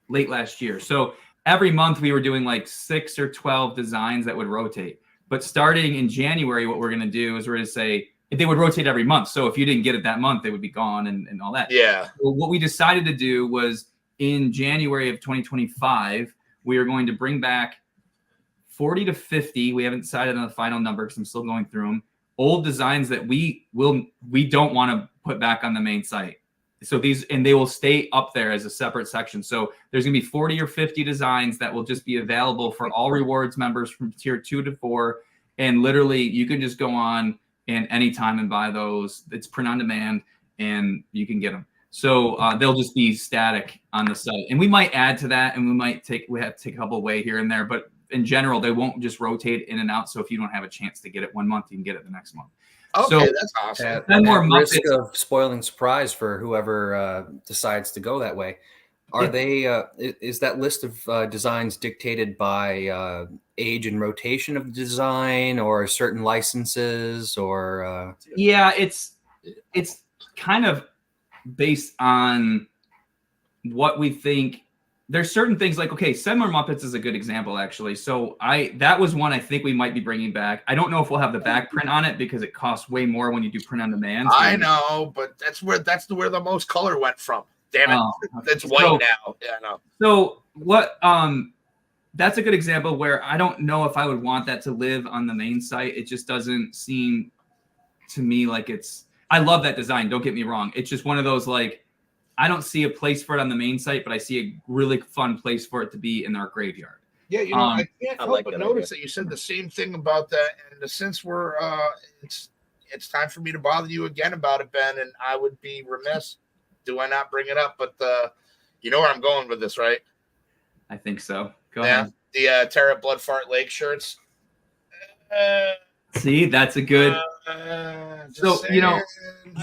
late last year. So every month we were doing like 6 or 12 designs that would rotate. But starting in January, what we're going to do is we're going to say they would rotate every month. So if you didn't get it that month, they would be gone and all that. Yeah. So what we decided to do was in January of 2025, we are going to bring back 40 to 50. We haven't decided on the final number because I'm still going through them. Old designs that we don't want to put back on the main site. So they will stay up there as a separate section. So there's going to be 40 or 50 designs that will just be available for all rewards members from tier 2 to 4. And literally you can just go on and anytime and buy those. It's print on demand and you can get them. So they'll just be static on the site. And we might add to that, and we have to take a couple away here and there, but in general, they won't just rotate in and out. So if you don't have a chance to get it one month, you can get it the next month. Okay, so, that's awesome. At risk of spoiling surprise for whoever decides to go that way, are they? Is that list of designs dictated by age and rotation of the design, or certain licenses, or? Yeah, it's kind of based on what we think. There's certain things like, okay, Similar Muppets is a good example, actually. So that was one I think we might be bringing back. I don't know if we'll have the back print on it because it costs way more when you do print on demand. So I know, but that's where the most color went from. Damn it, it's white now. Yeah, I know. So what? That's a good example where I don't know if I would want that to live on the main site. It just doesn't seem to me like it's. I love that design. Don't get me wrong. It's just one of those like. I don't see a place for it on the main site, but I see a really fun place for it to be in our graveyard. Yeah, I can't help but notice that you said the same thing about that. And since we're, it's time for me to bother you again about it, Ben, and I would be remiss do I not bring it up. But you know where I'm going with this, right? I think so. Go ahead. The Terra Blood Fart Lake shirts. See, that's a good. So saying.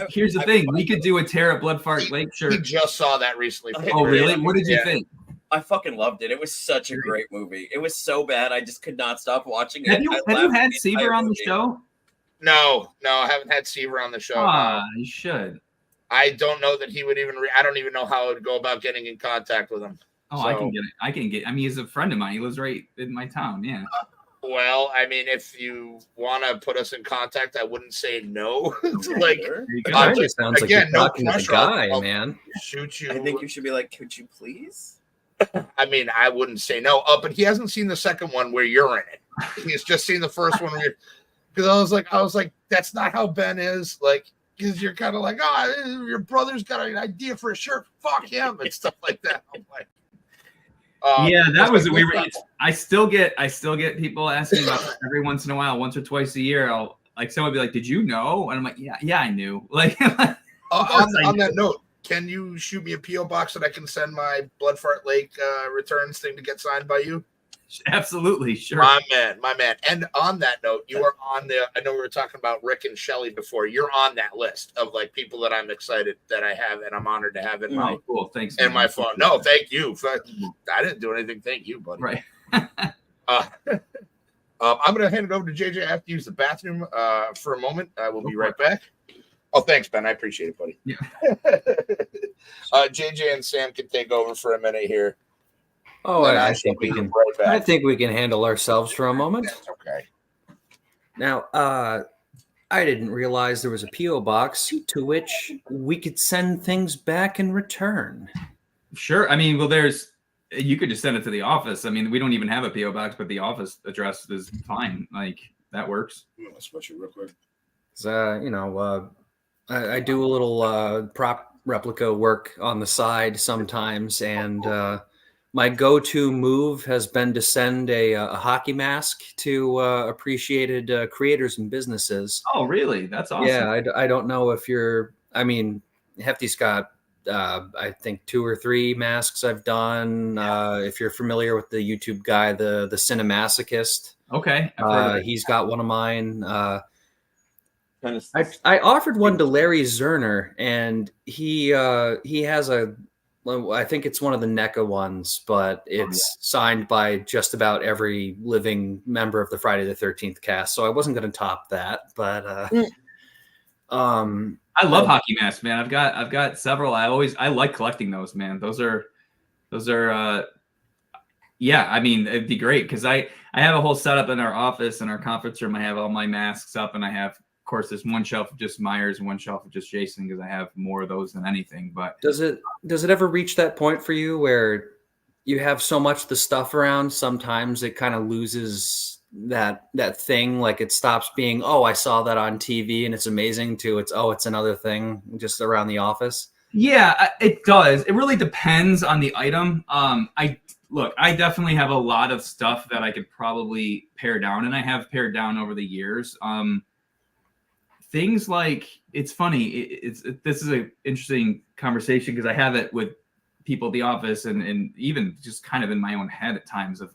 Here's the thing: we could do a Terra Blood Fart Lake shirt. We just saw that recently. Oh, really? What did you think? I fucking loved it. It was such a great movie. It was so bad, I just could not stop watching it. Have you had Seaver on the show? No, I haven't had Seaver on the show. You should. I don't know that he would even. I don't even know how I would go about getting in contact with him. Oh, so, I can get. I mean, he's a friend of mine. He lives right in my town. Yeah. Well, I mean, if you want to put us in contact, I wouldn't say no. Like, it sounds like you're talking to the guy, man. Shoot you. I think you should be like, could you please? I mean, I wouldn't say no. But he hasn't seen the second one where you're in it. He's just seen the first one. Because I was like, that's not how Ben is. Like, because you're kind of like, your brother's got an idea for a shirt. Fuck him and stuff like that. I'm like. Yeah, that was we were. I still get people asking about it every once in a while, once or twice a year. I'll like someone be like, "Did you know?" And I'm like, "Yeah, I knew." Like on that note, can you shoot me a PO box that I can send my Blood Fart Lake returns thing to get signed by you? Absolutely, sure. My man. And on that note, you are on the. I know we were talking about Rick and Shelly before. You're on that list of like people that I'm excited that I have, and I'm honored to have in my. Cool. Thanks. In my phone. No, thank you. I didn't do anything. Thank you, buddy. Right. I'm going to hand it over to JJ. I have to use the bathroom for a moment. I will be right back. Oh, thanks, Ben. I appreciate it, buddy. Yeah. JJ and Sam can take over for a minute here. Oh, I think we can. Right back. I think we can handle ourselves for a moment. That's okay. Now, I didn't realize there was a PO box to which we could send things back in return. Sure. I mean, well, you could just send it to the office. I mean, we don't even have a PO box, but the office address is fine. Like that works. I'm gonna switch it real quick. I do a little prop replica work on the side sometimes, and my go-to move has been to send a hockey mask to appreciated creators and businesses. Oh, really? That's awesome. Yeah, I don't know if you're. I mean, Hefty's got I think 2 or 3 masks I've done. If you're familiar with the YouTube guy, the Cinemasochist. Okay. He's got one of mine. I offered one to Larry Zerner, and he has I think it's one of the NECA ones, but it's signed by just about every living member of the Friday the 13th cast. So I wasn't going to top that, but I love hockey masks, man. I've got several. I like collecting those, man. Those are yeah, I mean, it'd be great because I have a whole setup in our office, in our conference room. I have all my masks up, and I have course, there's one shelf of just Myers and one shelf of just Jason because I have more of those than anything. But does it ever reach that point for you where you have so much the stuff around, sometimes it kind of loses that thing, like it stops being, oh, I saw that on TV and it's amazing, to it's another thing just around the office? Yeah, it does. It really depends on the item. I definitely have a lot of stuff that I could probably pare down, and I have pared down over the years. Things like, it's funny. This is an interesting conversation because I have it with people at the office and even just kind of in my own head at times of,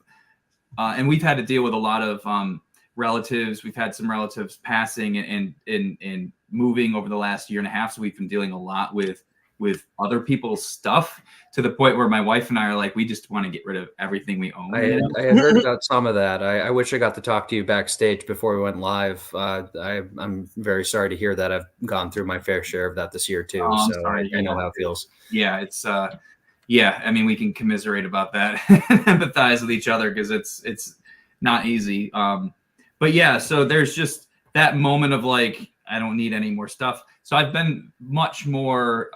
and we've had to deal with a lot of relatives. We've had some relatives passing and moving over the last year and a half. So we've been dealing a lot with other people's stuff, to the point where my wife and I are like, we just want to get rid of everything we own. I had heard about some of that. I wish I got to talk to you backstage before we went live. I'm very sorry to hear that. I've gone through my fair share of that this year too. So I know how it feels. Yeah, it's yeah. I mean, we can commiserate about that, empathize with each other, because it's not easy. But yeah, so there's just that moment of like, I don't need any more stuff. So I've been much more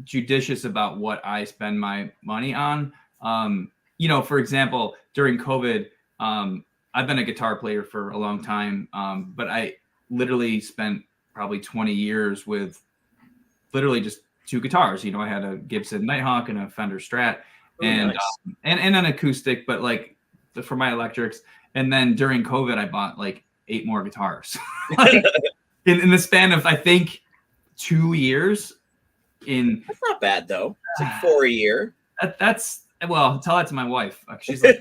judicious about what I spend my money on. For example, during COVID, I've been a guitar player for a long time, but I literally spent probably 20 years with literally just 2 guitars. I had a Gibson Nighthawk and a Fender Strat, and an acoustic, but like for my electrics. And then during COVID, I bought like 8 more guitars. Like, in the span of, I think, 2 years. That's not bad though. It's like 4 a year. That's well, tell that to my wife. She's like,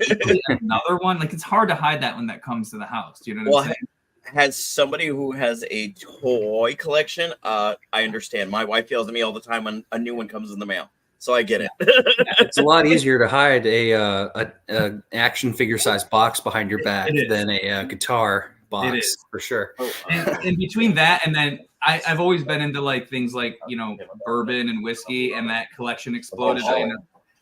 another one. Like, it's hard to hide that when that comes to the house. Do you know what I'm saying? Has somebody who has a toy collection, I understand. My wife yells at me all the time when a new one comes in the mail, so I get it. It's a lot easier to hide a action figure size box behind your back than a guitar box, for sure. And between that and then I've always been into like things like bourbon and whiskey, and that collection exploded.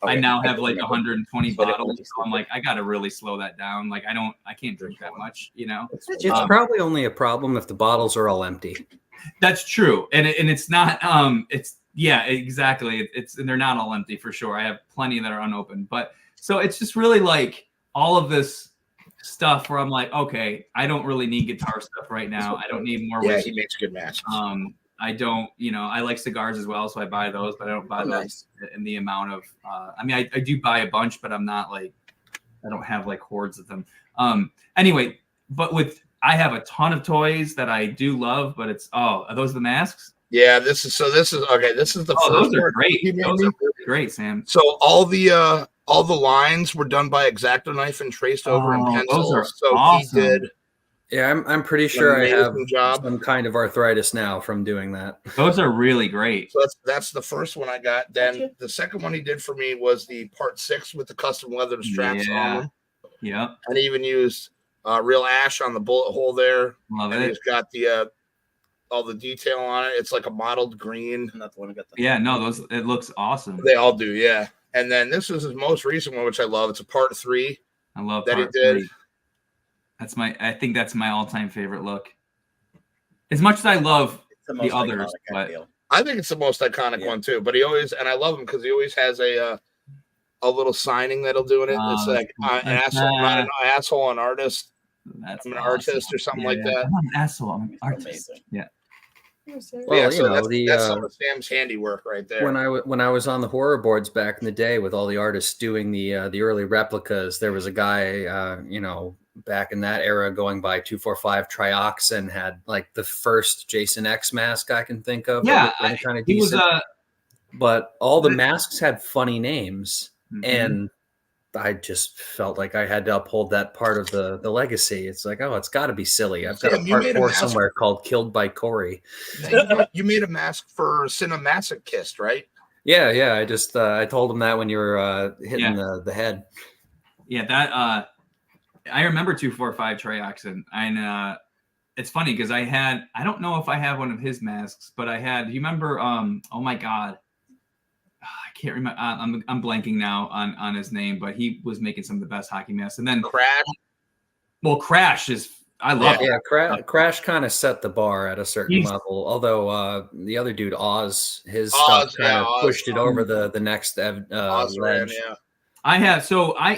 I now have like 120 bottles. So I'm like, I got to really slow that down. Like, I can't drink that much, It's probably only a problem if the bottles are all empty. That's true. And it's not, yeah, exactly. And they're not all empty for sure. I have plenty that are unopened, but so it's just really like all of this stuff where I'm like, okay, I don't really need guitar stuff right now. I don't need more whiskey. He makes good masks. I don't, I like cigars as well, so I buy those, but I don't buy those in the amount of, I do buy a bunch, but I'm not like, I don't have like hordes of them. Anyway, but I have a ton of toys that I do love, but are those the masks? Yeah, this is okay. This is the first. Those are great. Those are really great, Sam. So all the lines were done by X-Acto knife and traced over in pencil. Those are so awesome. he did. Yeah, I'm pretty sure I have some kind of arthritis now from doing that. Those are really great. So that's the first one I got. Then the second one he did for me was the Part 6 with the custom leather straps on them. Yeah. And he even used real ash on the bullet hole there. Love and it. He's got the all the detail on it. It's like a mottled green. Not the one I got. Yeah, no, it looks awesome. They all do, yeah. And then this was his most recent one, which I love. It's a Part 3. I love that Part he did. 3. I think that's my all-time favorite look. As much as I love the others, but I think it's the most iconic one too. But and I love him because he always has a little signing that'll do in it. It's like an asshole, an artist. I'm an artist or something like that. I'm not an asshole. I'm an artist. Yeah. Well, that's some of Sam's handiwork right there. When I was on the horror boards back in the day with all the artists doing the early replicas, there was a guy, back in that era going by 245 Trioxin, had like the first Jason X mask I can think of. Yeah, kind of decent. But all the masks had funny names, and I just felt like I had to uphold that part of the legacy. It's like, it's got to be silly. I've got a part 4 somewhere called Killed by Corey. You made a mask for Cinemasochist, right? Yeah. I told him that when you were hitting the head. Yeah, that I remember 245 Trioxin, and it's funny because I don't know if I have one of his masks, but I had. You remember? Oh my God. I can't remember. I'm blanking now on his name, but he was making some of the best hockey masks. And then Crash. Well, Crash is I love it. Yeah, Crash kind of set the bar at a certain level. Although the other dude, Oz, his stuff kind of pushed it over the next ledge. Yeah.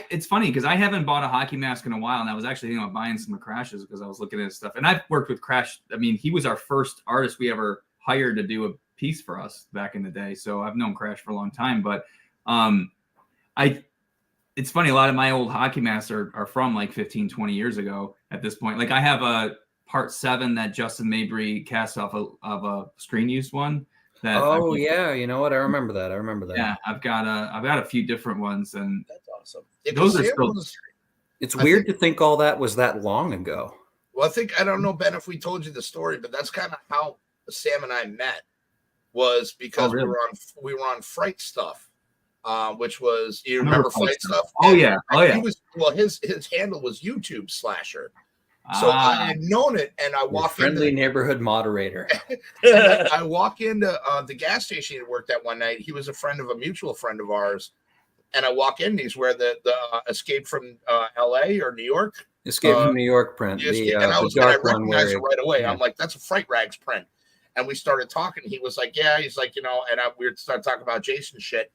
It's funny because I haven't bought a hockey mask in a while, and I was actually thinking about buying some of Crash's because I was looking at his stuff. And I've worked with Crash. I mean, he was our first artist we ever hired to do a piece for us back in the day. So I've known Crash for a long time. But it's funny, a lot of my old hockey masks are from like 15, 20 years ago at this point. Like I have a Part 7 that Justin Mabry cast off of a screen used one. Yeah, you know what? I remember that. Yeah, I've got a few different ones, and That's awesome. Those are still. It's weird to think all that was that long ago. Well, I don't know, Ben, if we told you the story, but that's kind of how Sam and I met. Was because really? we were on Fright Stuff, which was remember Fright Stuff? Oh yeah. His handle was YouTube Slasher. So I had known it, and I walked friendly neighborhood moderator. I walk into the gas station he worked at one night. He was a mutual friend of ours. And I walk in, he's where the Escape from LA or New York. Escape from New York print. I recognized it right away. Yeah. I'm like, that's a Fright Rags print. And we started talking. He was like, yeah. He's like, we started talking about Jason shit.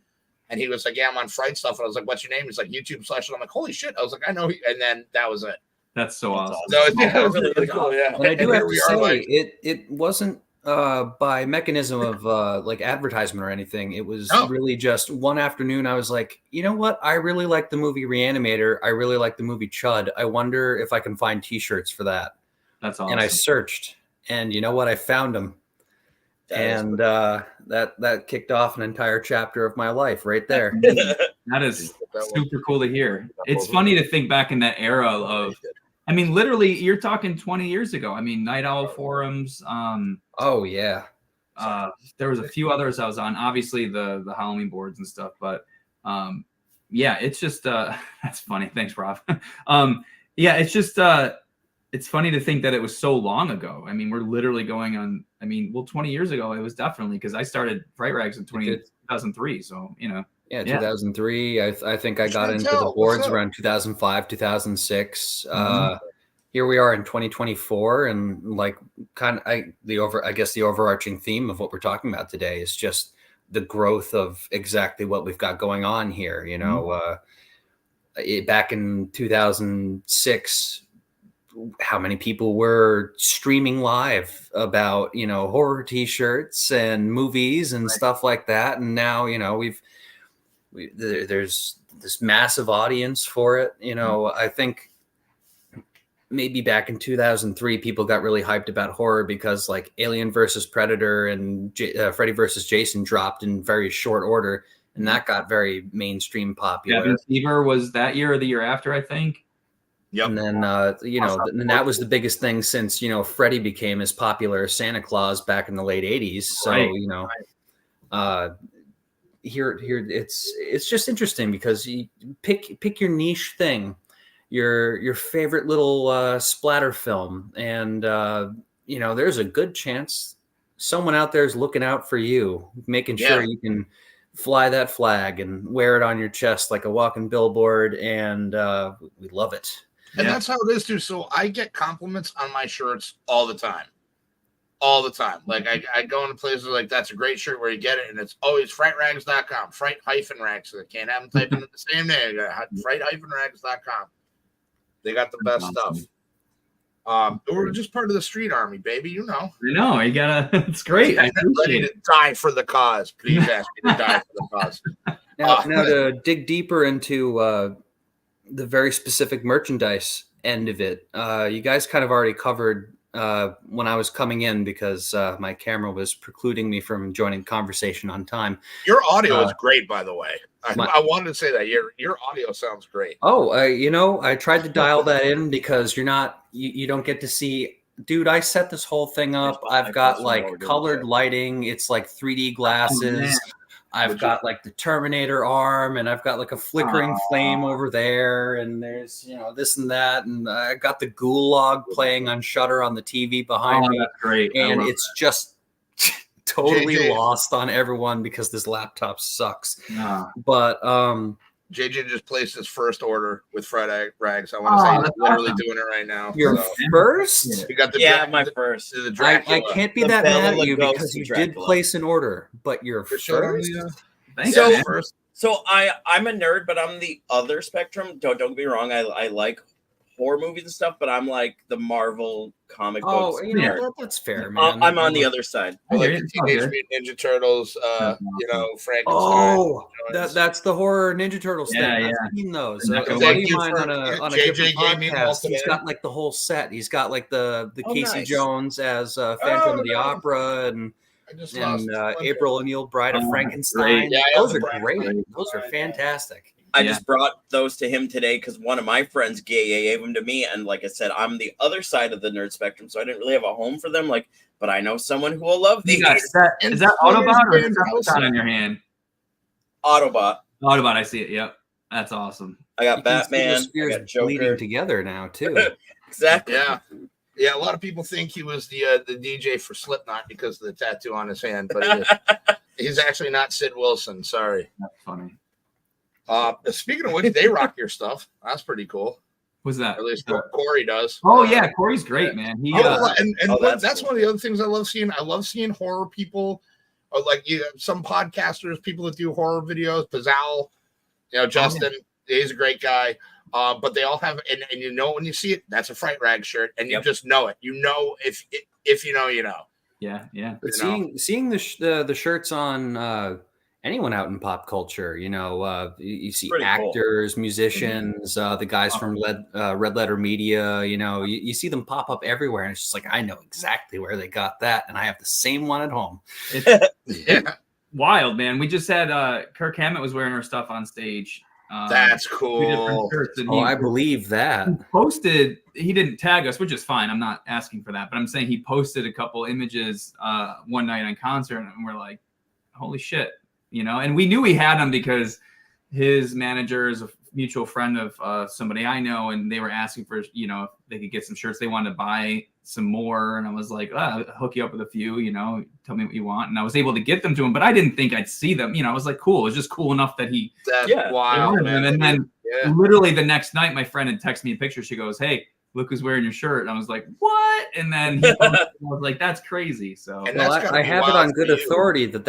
And he was like, yeah, I'm on Fright Stuff. And I was like, what's your name? He's like, YouTube Slasher. I'm like, holy shit. I was like, I know. And then that was it. That's so awesome. No, it was really cool. Yeah. And I do have to say, it wasn't by mechanism of like advertisement or anything. It was really just one afternoon. I was like, you know what? I really like the movie Reanimator. I really like the movie Chud. I wonder if I can find T-shirts for that. That's awesome. And I searched, and you know what? I found them. And that kicked off an entire chapter of my life right there. That is super cool to hear. It's funny to think back in that era of, I mean, literally, you're talking 20 years ago. I mean, Night Owl forums. Oh yeah. There was a few others I was on. Obviously, the Halloween boards and stuff. But yeah, it's just that's funny. Thanks, Rob. Yeah, it's just it's funny to think that it was so long ago. I mean, we're literally going on. 20 years ago, it was definitely because I started Fright Rags in 2003. So Yeah, 2003. I think I got into the boards around 2005, 2006. Here we are in 2024, and like the overarching theme of what we're talking about today is just the growth of exactly what we've got going on here. Back in 2006, how many people were streaming live about horror T-shirts and movies and stuff like that, and now there's this massive audience for it. I think maybe back in 2003, people got really hyped about horror because like Alien versus Predator and Freddy versus Jason dropped in very short order, and that got very mainstream popular. Cabin Fever was that year or the year after, I think. Yep. And then and that was the biggest thing since Freddy became as popular as Santa Claus back in the late 80s. So here it's just interesting because you pick your niche thing, your favorite little splatter film, and there's a good chance someone out there is looking out for you, making sure you can fly that flag and wear it on your chest like a walking billboard, and we love it. And that's how it is too. So I get compliments on my shirts all the time. All the time. Like I go into places like, that's a great shirt, where you get it, and it's always frightrags.com, fright-rags. So they can't have them type in the same name. Fright-rags.com. They got the best stuff. We're just part of the street army, baby. I know. You gotta. It's great. I'm ready to die for the cause. Please ask me to die for the cause. Now to dig deeper into the very specific merchandise end of it, you guys kind of already covered when I was coming in because my camera was precluding me from joining conversation on time. Your audio is great, by the way. I wanted to say that your audio sounds great. Oh, I tried to dial that in because you don't get to see. Dude, I set this whole thing up. I've got like colored lighting. It's like 3D glasses. I've got like the Terminator arm, and I've got like a flickering flame over there, and there's this and that, and I got the Gulag playing on Shudder on the TV behind me. That's great. And it's just totally lost on everyone because this laptop sucks. But JJ just placed his first order with Fried Rags. I want to say he's literally doing it right now. Your So. first? You got the my first. The I Dracula. can't be The that Bela mad at you Lugosi because you did Dracula. place an order, but your Just showed on first? the, Thanks, So- man. first. So I'm a nerd, but I'm the other spectrum. Don't get me wrong. I like horror movies and stuff, but I'm like the Marvel comic books. Oh, you know, nerd. that's fair, man. I'm on the other side. I like Yeah, the it's all Teenage good. Mutant Ninja Turtles. That's You awesome. know, Frankenstein. Oh, Jones. that's the horror Ninja Turtles Yeah, thing. yeah. I've seen those. And A that goes buddy like of mine for- on a JJ different gave me them all podcast, he's today. got like the whole set. He's got like the Oh, Casey nice. Jones as Phantom Oh, of the nice. Opera and I just lost one April O'Neil, Bride of Oh, Frankenstein. great. Yeah, I have Those the are Bride of great. Frankenstein. Those are fantastic. I Yeah. just brought those to him today because one of my friends gave them to me, and like I said, I'm the other side of the nerd spectrum, so I didn't really have a home for them. Like, but I know someone who will love You these. got set. Is that Autobot or Decepticon in your hand? Autobot. Autobot, I see it. Yep. That's awesome. I got You can see Batman. the I spears got Joker. bleeding together now too. Exactly. Yeah. Yeah, a lot of people think he was the DJ for Slipknot because of the tattoo on his hand, but he's actually not Sid Wilson. Sorry. That's funny. Speaking of which, they rock your stuff. That's pretty cool. What's that? At least Corey does. Oh yeah, Corey's great, man. He That's cool. one of the other things I love seeing. I love seeing horror people, or like some podcasters, people that do horror videos. Pizzal, Justin, he's a great guy. But they all have, and you know when you see it, that's a Fright Rag shirt, and you just know it. You know if you know, you know. Yeah, yeah. But seeing the shirts on anyone out in pop culture, you see Pretty cool. actors, musicians, the guys from Red Letter Media, you see them pop up everywhere, and it's just like I know exactly where they got that, and I have the same one at home. It's wild, man. We just had Kirk Hammett was wearing our stuff on stage. That's 2 cool. different shirts, and I believe that. he didn't tag us, which is fine. I'm not asking for that, but I'm saying he posted a couple images one night on concert, and we're like, holy shit, and we knew he had them because his manager is a mutual friend of somebody I know, and they were asking for, if they could get some shirts. They wanted to buy some more, and I was like, I'll hook you up with a few, tell me what you want. And I was able to get them to him, but I didn't think I'd see them. I was like, cool. It was just cool enough that he That's wild, man. And then Yeah. literally the next night, my friend had texted me a picture. She goes, hey, look who's wearing your shirt. And I was like, what? And then I was like, that's crazy. So And Well, that's gotta I be have it wild on for good you. authority that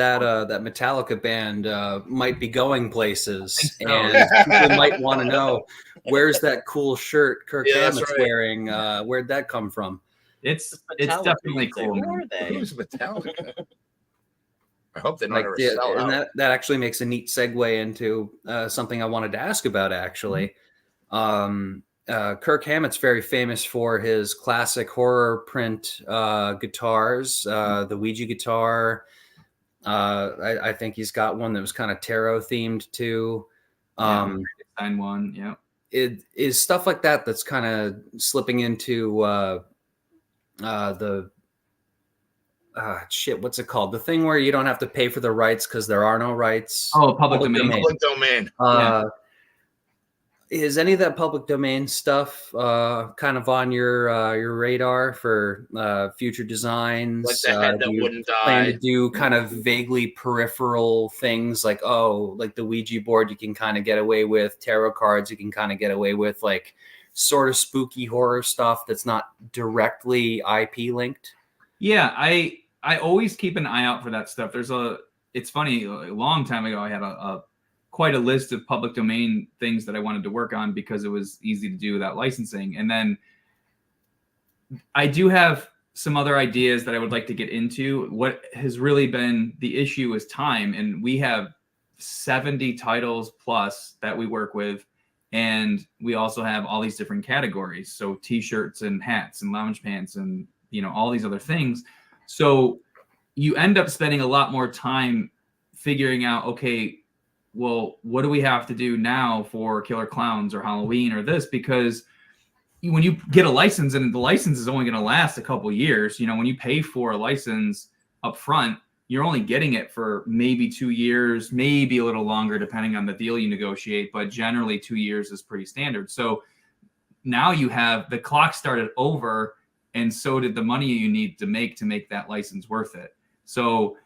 Metallica band might be going places, so. and people might want to know where's that cool shirt Kirk Yeah, that's Hammett's right. wearing. Where'd that come from? it's Metallica, definitely you'd say, cool. Who man. are they? Who's Metallica? I hope they don't Like, ever yeah, sell and out. that actually makes a neat segue into something I wanted to ask about. Actually, Kirk Hammett's very famous for his classic horror print guitars, the Ouija guitar. I think he's got one that was kind of tarot themed too. Sign one. Yeah. It is stuff like that that's kind of slipping into the what's it called? The thing where you don't have to pay for the rights because there are no rights. Oh, public domain. Public domain. Is any of that public domain stuff kind of on your radar for future designs? Like the head that do you wouldn't plan to die. do kind of vaguely peripheral things like like the Ouija board you can kind of get away with, tarot cards you can kind of get away with, like sort of spooky horror stuff that's not directly IP linked? Yeah, I always keep an eye out for that stuff. It's funny, a long time ago I had quite a list of public domain things that I wanted to work on because it was easy to do without licensing. And then I do have some other ideas that I would like to get into. What has really been the issue is time. And we have 70 titles plus that we work with. And we also have all these different categories. So t-shirts and hats and lounge pants and, all these other things. So you end up spending a lot more time figuring out, okay, well, what do we have to do now for Killer Clowns or Halloween or this? Because when you get a license and the license is only going to last a couple years, when you pay for a license up front, you're only getting it for maybe 2 years, maybe a little longer, depending on the deal you negotiate. But generally 2 years is pretty standard. So now you have the clock started over, and so did the money you need to make that license worth it. So,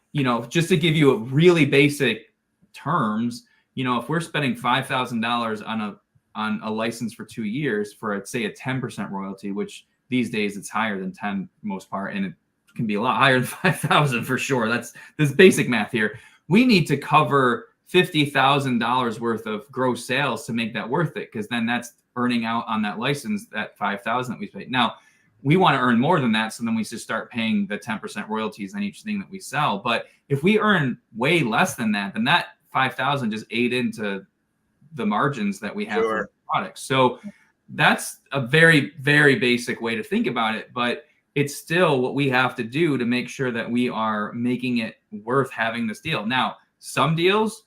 just to give you a really basic terms, you know, if we're spending $5,000 on a license for 2 years for, say, a 10% royalty, which these days it's higher than 10 for most part, and it can be a lot higher than 5,000 for sure. That's this basic math here. We need to cover $50,000 worth of gross sales to make that worth it, because then that's earning out on that license, that 5,000 that we paid. Now, we want to earn more than that, so then we should start paying the 10% royalties on each thing that we sell. But if we earn way less than that, then that 5,000 just ate into the margins that we have for products. So that's a very, very basic way to think about it, but it's still what we have to do to make sure that we are making it worth having this deal. Now, some deals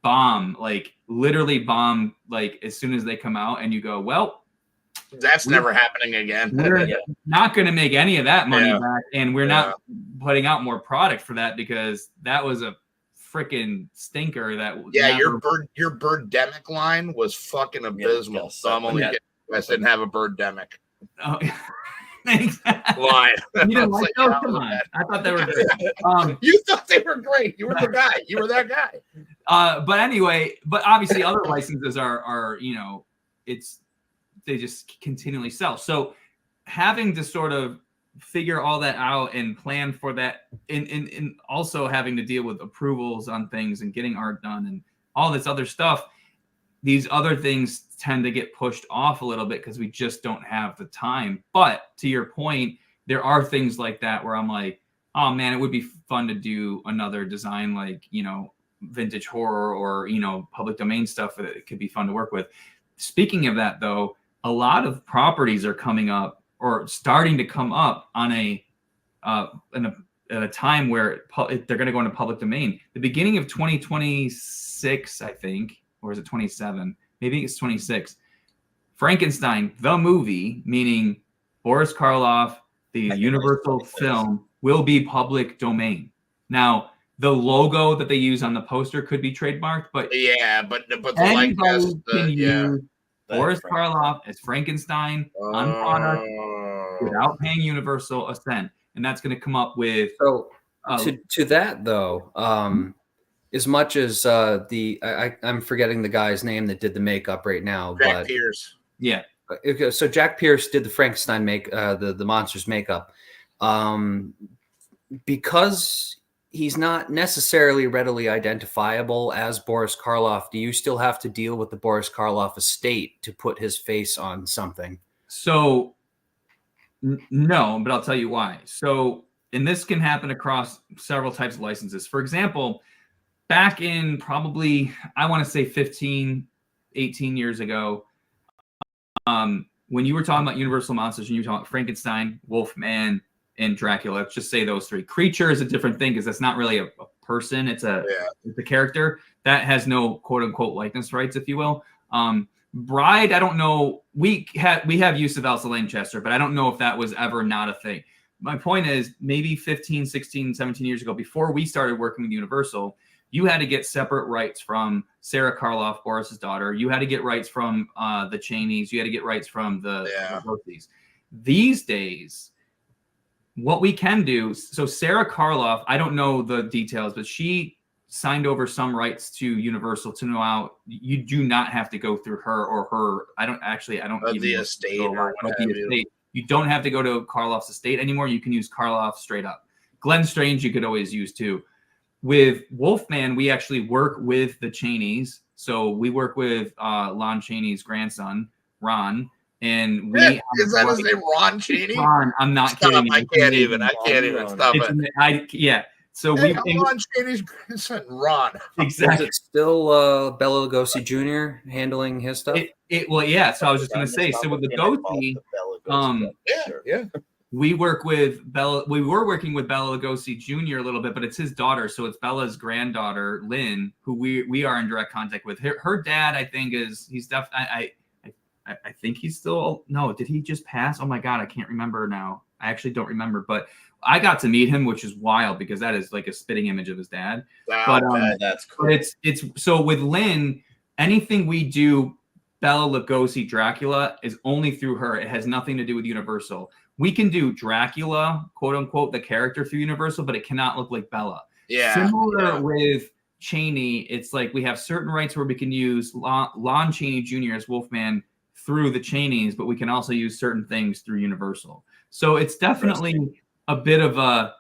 bomb, like literally bomb, like as soon as they come out, and you go, well, that's never happening again. We're not going to make any of that money back, and we're not putting out more product for that, because that was a freaking stinker. That your birdemic line was fucking abysmal. So I'm only getting, I didn't have a birdemic. Oh, exactly. Line. You didn't like those? Come on. I thought they were great. You thought they were great. You were the guy. You were that guy. But anyway, but obviously other licenses are you know, they just continually sell. So having to sort of figure all that out and plan for that, and also having to deal with approvals on things and getting art done and all this other stuff, these other things tend to get pushed off a little bit because we just don't have the time. But to your point, there are things like that where I'm like, oh man, it would be fun to do another design, like, you know, vintage horror or, you know, public domain stuff that it could be fun to work with. Speaking of that though, a lot of properties are coming up or starting to come up on at a time where they're going to go into public domain. The beginning of 2026, I think, or is it 27? Maybe it's 26. Frankenstein, the movie, meaning Boris Karloff, the Universal film, will be public domain. Now, the logo that they use on the poster could be trademarked, but the likeness, use Boris Karloff as Frankenstein on product without paying Universal a cent, and that's going to come up with. So to that though, as much as I'm forgetting the guy's name that did the makeup right now, Jack Pierce. Yeah. Okay, so Jack Pierce did the Frankenstein the monster's makeup, because he's not necessarily readily identifiable as Boris Karloff. Do you still have to deal with the Boris Karloff estate to put his face on something? So no, but I'll tell you why. So, and this can happen across several types of licenses. For example, back in probably, I want to say 15, 18 years ago, when you were talking about Universal Monsters and you were talking about Frankenstein, Wolfman, and Dracula, let's just say those three. Creature is a different thing because that's not really a person. It's a character that has no quote unquote likeness rights, if you will. Bride, I don't know. We have use of Elsa Lanchester, but I don't know if that was ever not a thing. My point is maybe 15, 16, 17 years ago, before we started working with Universal, you had to get separate rights from Sarah Karloff, Boris's daughter. You had to get rights from the Cheneys. You had to get rights from the Rothes. These days, what we can do, so Sarah Karloff, I don't know the details, but she signed over some rights to Universal to know out. You do not have to go through her or her. I don't the estate or what have you. You don't have to go to Karloff's estate anymore. You can use Karloff straight up. Glenn Strange, you could always use too. With Wolfman, we actually work with the Cheneys. So we work with Lon Chaney's grandson, Ron. And we is that his name, Ron Chaney? Ron, I'm not kidding. I can't even stop it. So Ron Chaney's grandson, Ron. Exactly. Is it still Bela Lugosi Jr. handling his stuff? Well, yeah. So I was just going to say. So with Lugosi, we work with Bella. We were working with Bela Lugosi Jr. a little bit, but it's his daughter. So it's Bella's granddaughter, Lynn, who we are in direct contact with. Her dad, I think, he's definitely. I think he's still. No, did he just pass? Oh my God, I can't remember now. I actually don't remember, but I got to meet him, which is wild because that is like a spitting image of his dad. Wow, but that's cool. But it's so with Lynn, anything we do, Bela Lugosi Dracula is only through her. It has nothing to do with Universal. We can do Dracula, quote unquote, the character through Universal, but it cannot look like Bela. Yeah. Similar with Cheney, it's like we have certain rights where we can use Lon Chaney Jr. as Wolfman through the Cheneys, but we can also use certain things through Universal. So it's definitely a bit of a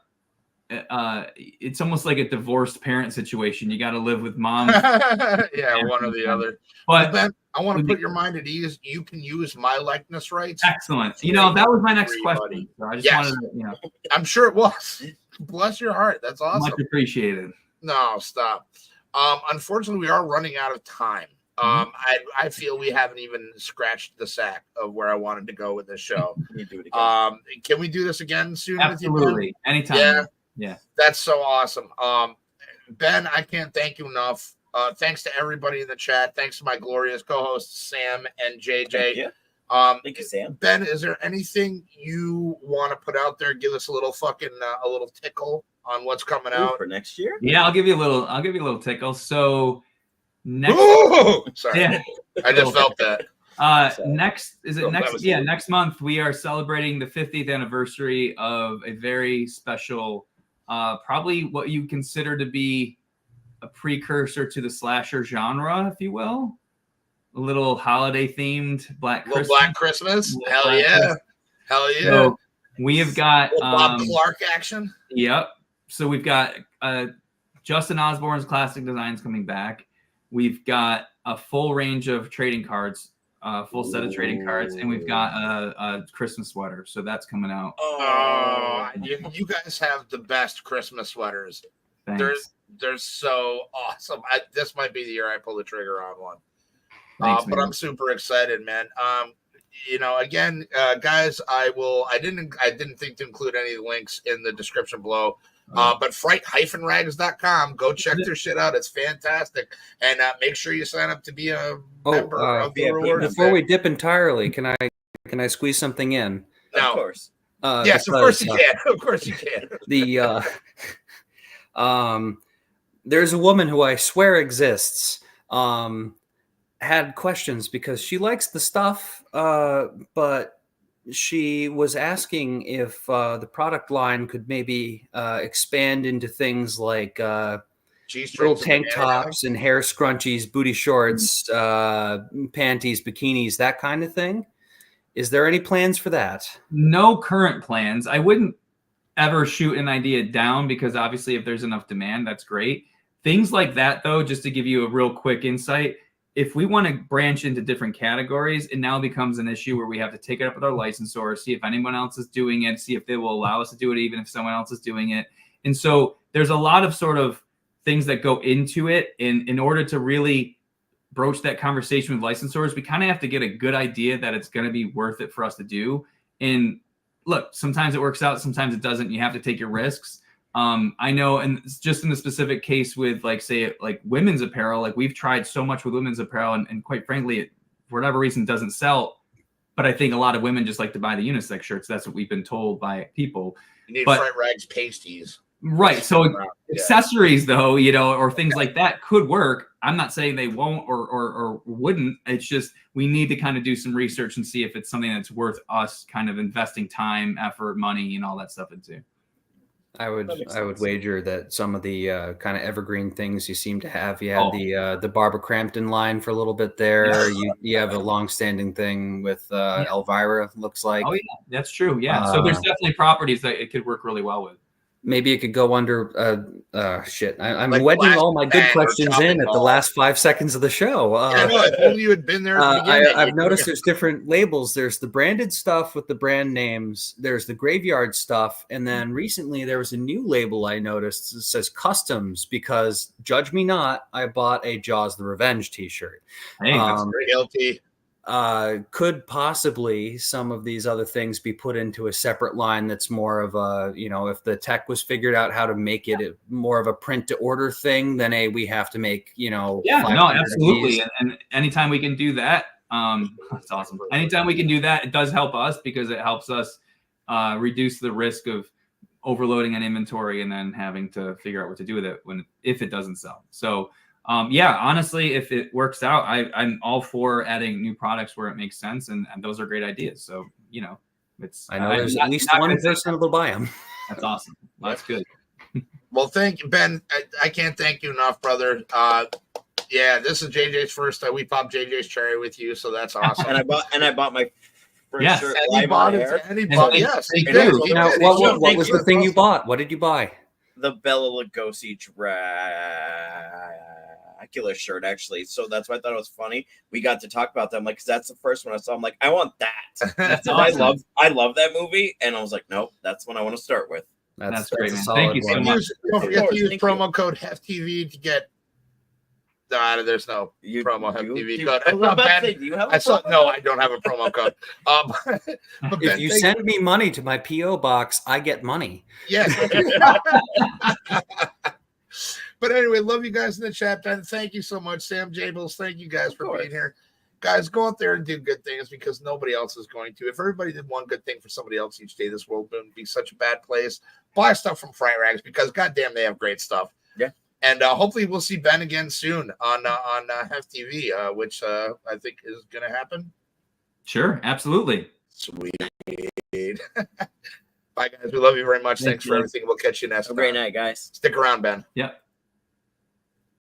it's almost like a divorced parent situation. You got to live with mom. Yeah, one or the other. But Ben, I want to put your mind at ease. You can use my likeness rights. Excellent. That was my next question. So I just wanted to, I'm sure it was. Bless your heart. That's awesome. Much appreciated. No, stop. Unfortunately, we are running out of time. I feel we haven't even scratched the sack of where I wanted to go with this show. Can you do it again? Can we do this again soon? Absolutely. With you, Ben? Anytime. Yeah. That's so awesome. Ben, I can't thank you enough. Thanks to everybody in the chat. Thanks to my glorious co-hosts, Sam and JJ. Thank you, Sam. Ben, is there anything you want to put out there? Give us a little a little tickle on what's coming out for next year. Yeah, I'll give you a little tickle. So next, sorry, I just felt that. Next month we are celebrating the 50th anniversary of a very special, probably what you consider to be a precursor to the slasher genre, if you will. A little holiday themed Black Christmas. Hell yeah. So we have got Bob Clark action. Yep. So we've got Justin Osborne's classic designs coming back. We've got a full range of trading cards, full set of trading cards, and we've got a Christmas sweater. So that's coming out. Oh, you guys have the best Christmas sweaters. Thanks. They're so awesome. This might be the year I pull the trigger on one. Thanks, but I'm super excited, man. Again, guys, I didn't think to include any links in the description below. But fright-rags.com, go check their shit out. It's fantastic. And make sure you sign up to be a member of the reward. Before we dip entirely, can I squeeze something in? No. Of course. Yes, of course you can. Of course you can. There's a woman who I swear exists. Had questions because she likes the stuff, but she was asking if the product line could maybe expand into things like little tank tops and hair scrunchies, booty shorts, panties, bikinis, that kind of thing. Is there any plans for that? No current plans. I wouldn't ever shoot an idea down because obviously if there's enough demand, that's great. Things like that, though, just to give you a real quick insight, if we want to branch into different categories, it now becomes an issue where we have to take it up with our licensor, see if anyone else is doing it, see if they will allow us to do it, even if someone else is doing it. And so there's a lot of sort of things that go into it. In order to really broach that conversation with licensors, we kind of have to get a good idea that it's going to be worth it for us to do. And look, sometimes it works out, sometimes it doesn't. You have to take your risks. I know, and just in the specific case with like women's apparel, like we've tried so much with women's apparel and quite frankly, it, for whatever reason, doesn't sell. But I think a lot of women just like to buy the unisex shirts. That's what we've been told by people. You need Fright Rags pasties. Right. So accessories, though, or things like that could work. I'm not saying they won't or wouldn't. It's just we need to kind of do some research and see if it's something that's worth us kind of investing time, effort, money, and all that stuff into. I would wager that some of the kind of evergreen things you seem to have. You had the Barbara Crampton line for a little bit there. You have a long-standing thing with Elvira. Looks like. Oh yeah, that's true. Yeah, so there's definitely properties that it could work really well with. Maybe it could go under shit. I'm like wedging all my good questions in at the last 5 seconds of the show. If only you had been there at the beginning. I've noticed there's different labels. There's the branded stuff with the brand names. There's the graveyard stuff. And then recently there was a new label I noticed that says customs because, judge me not, I bought a Jaws the Revenge t-shirt. Hey, that's very guilty. Could possibly some of these other things be put into a separate line that's more of a, if the tech was figured out how to make it more of a print to order thing than we have to make, no, absolutely. And anytime we can do that, that's awesome. Anytime we can do that, it does help us because it helps us reduce the risk of overloading an inventory and then having to figure out what to do with it if it doesn't sell. So honestly, if it works out, I'm all for adding new products where it makes sense, and those are great ideas. So I know there's at least one person who will buy them. That's awesome. That's good. Well, thank you, Ben. I can't thank you enough, brother. Yeah, this is JJ's first. We popped JJ's cherry with you, so that's awesome. And I bought my first Yes. shirt And he live bought on it. air. And he bought. thank- Yes, he thank did. you. He Now, did. what Thank was you. the thing you bought? What did you buy? The Bela Lugosi Dracula shirt, actually. So that's why I thought it was funny. We got to talk about that. I'm like, 'cause that's the first one I saw. I'm like, I want that. That's And awesome. I love that movie, and I was like, nope, that's what I want to start with. That's great, a man. solid Thank you so one. much. Don't forget course, to use thank you. promo code HEFTV to get. There's no You promo do- HEFTV do- code. I was No, about to Ben, say, do you have a I saw. promo No, code? I don't have a promo code. But If Ben, you thank- send me money to my PO box, I get money. yes. But anyway, love you guys in the chat, Ben. Thank you so much, Sam Jables. Thank you guys for being here. Guys, go out there and do good things because nobody else is going to. If everybody did one good thing for somebody else each day, this world wouldn't be such a bad place. Buy stuff from Fright Rags because goddamn, they have great stuff. Yeah. And hopefully we'll see Ben again soon on HEFTV, which I think is going to happen. Sure, absolutely. Sweet. Bye, guys. We love you very much. Thanks for you. everything. We'll catch you next Have a great time. night, guys. Stick around, Ben. Yep.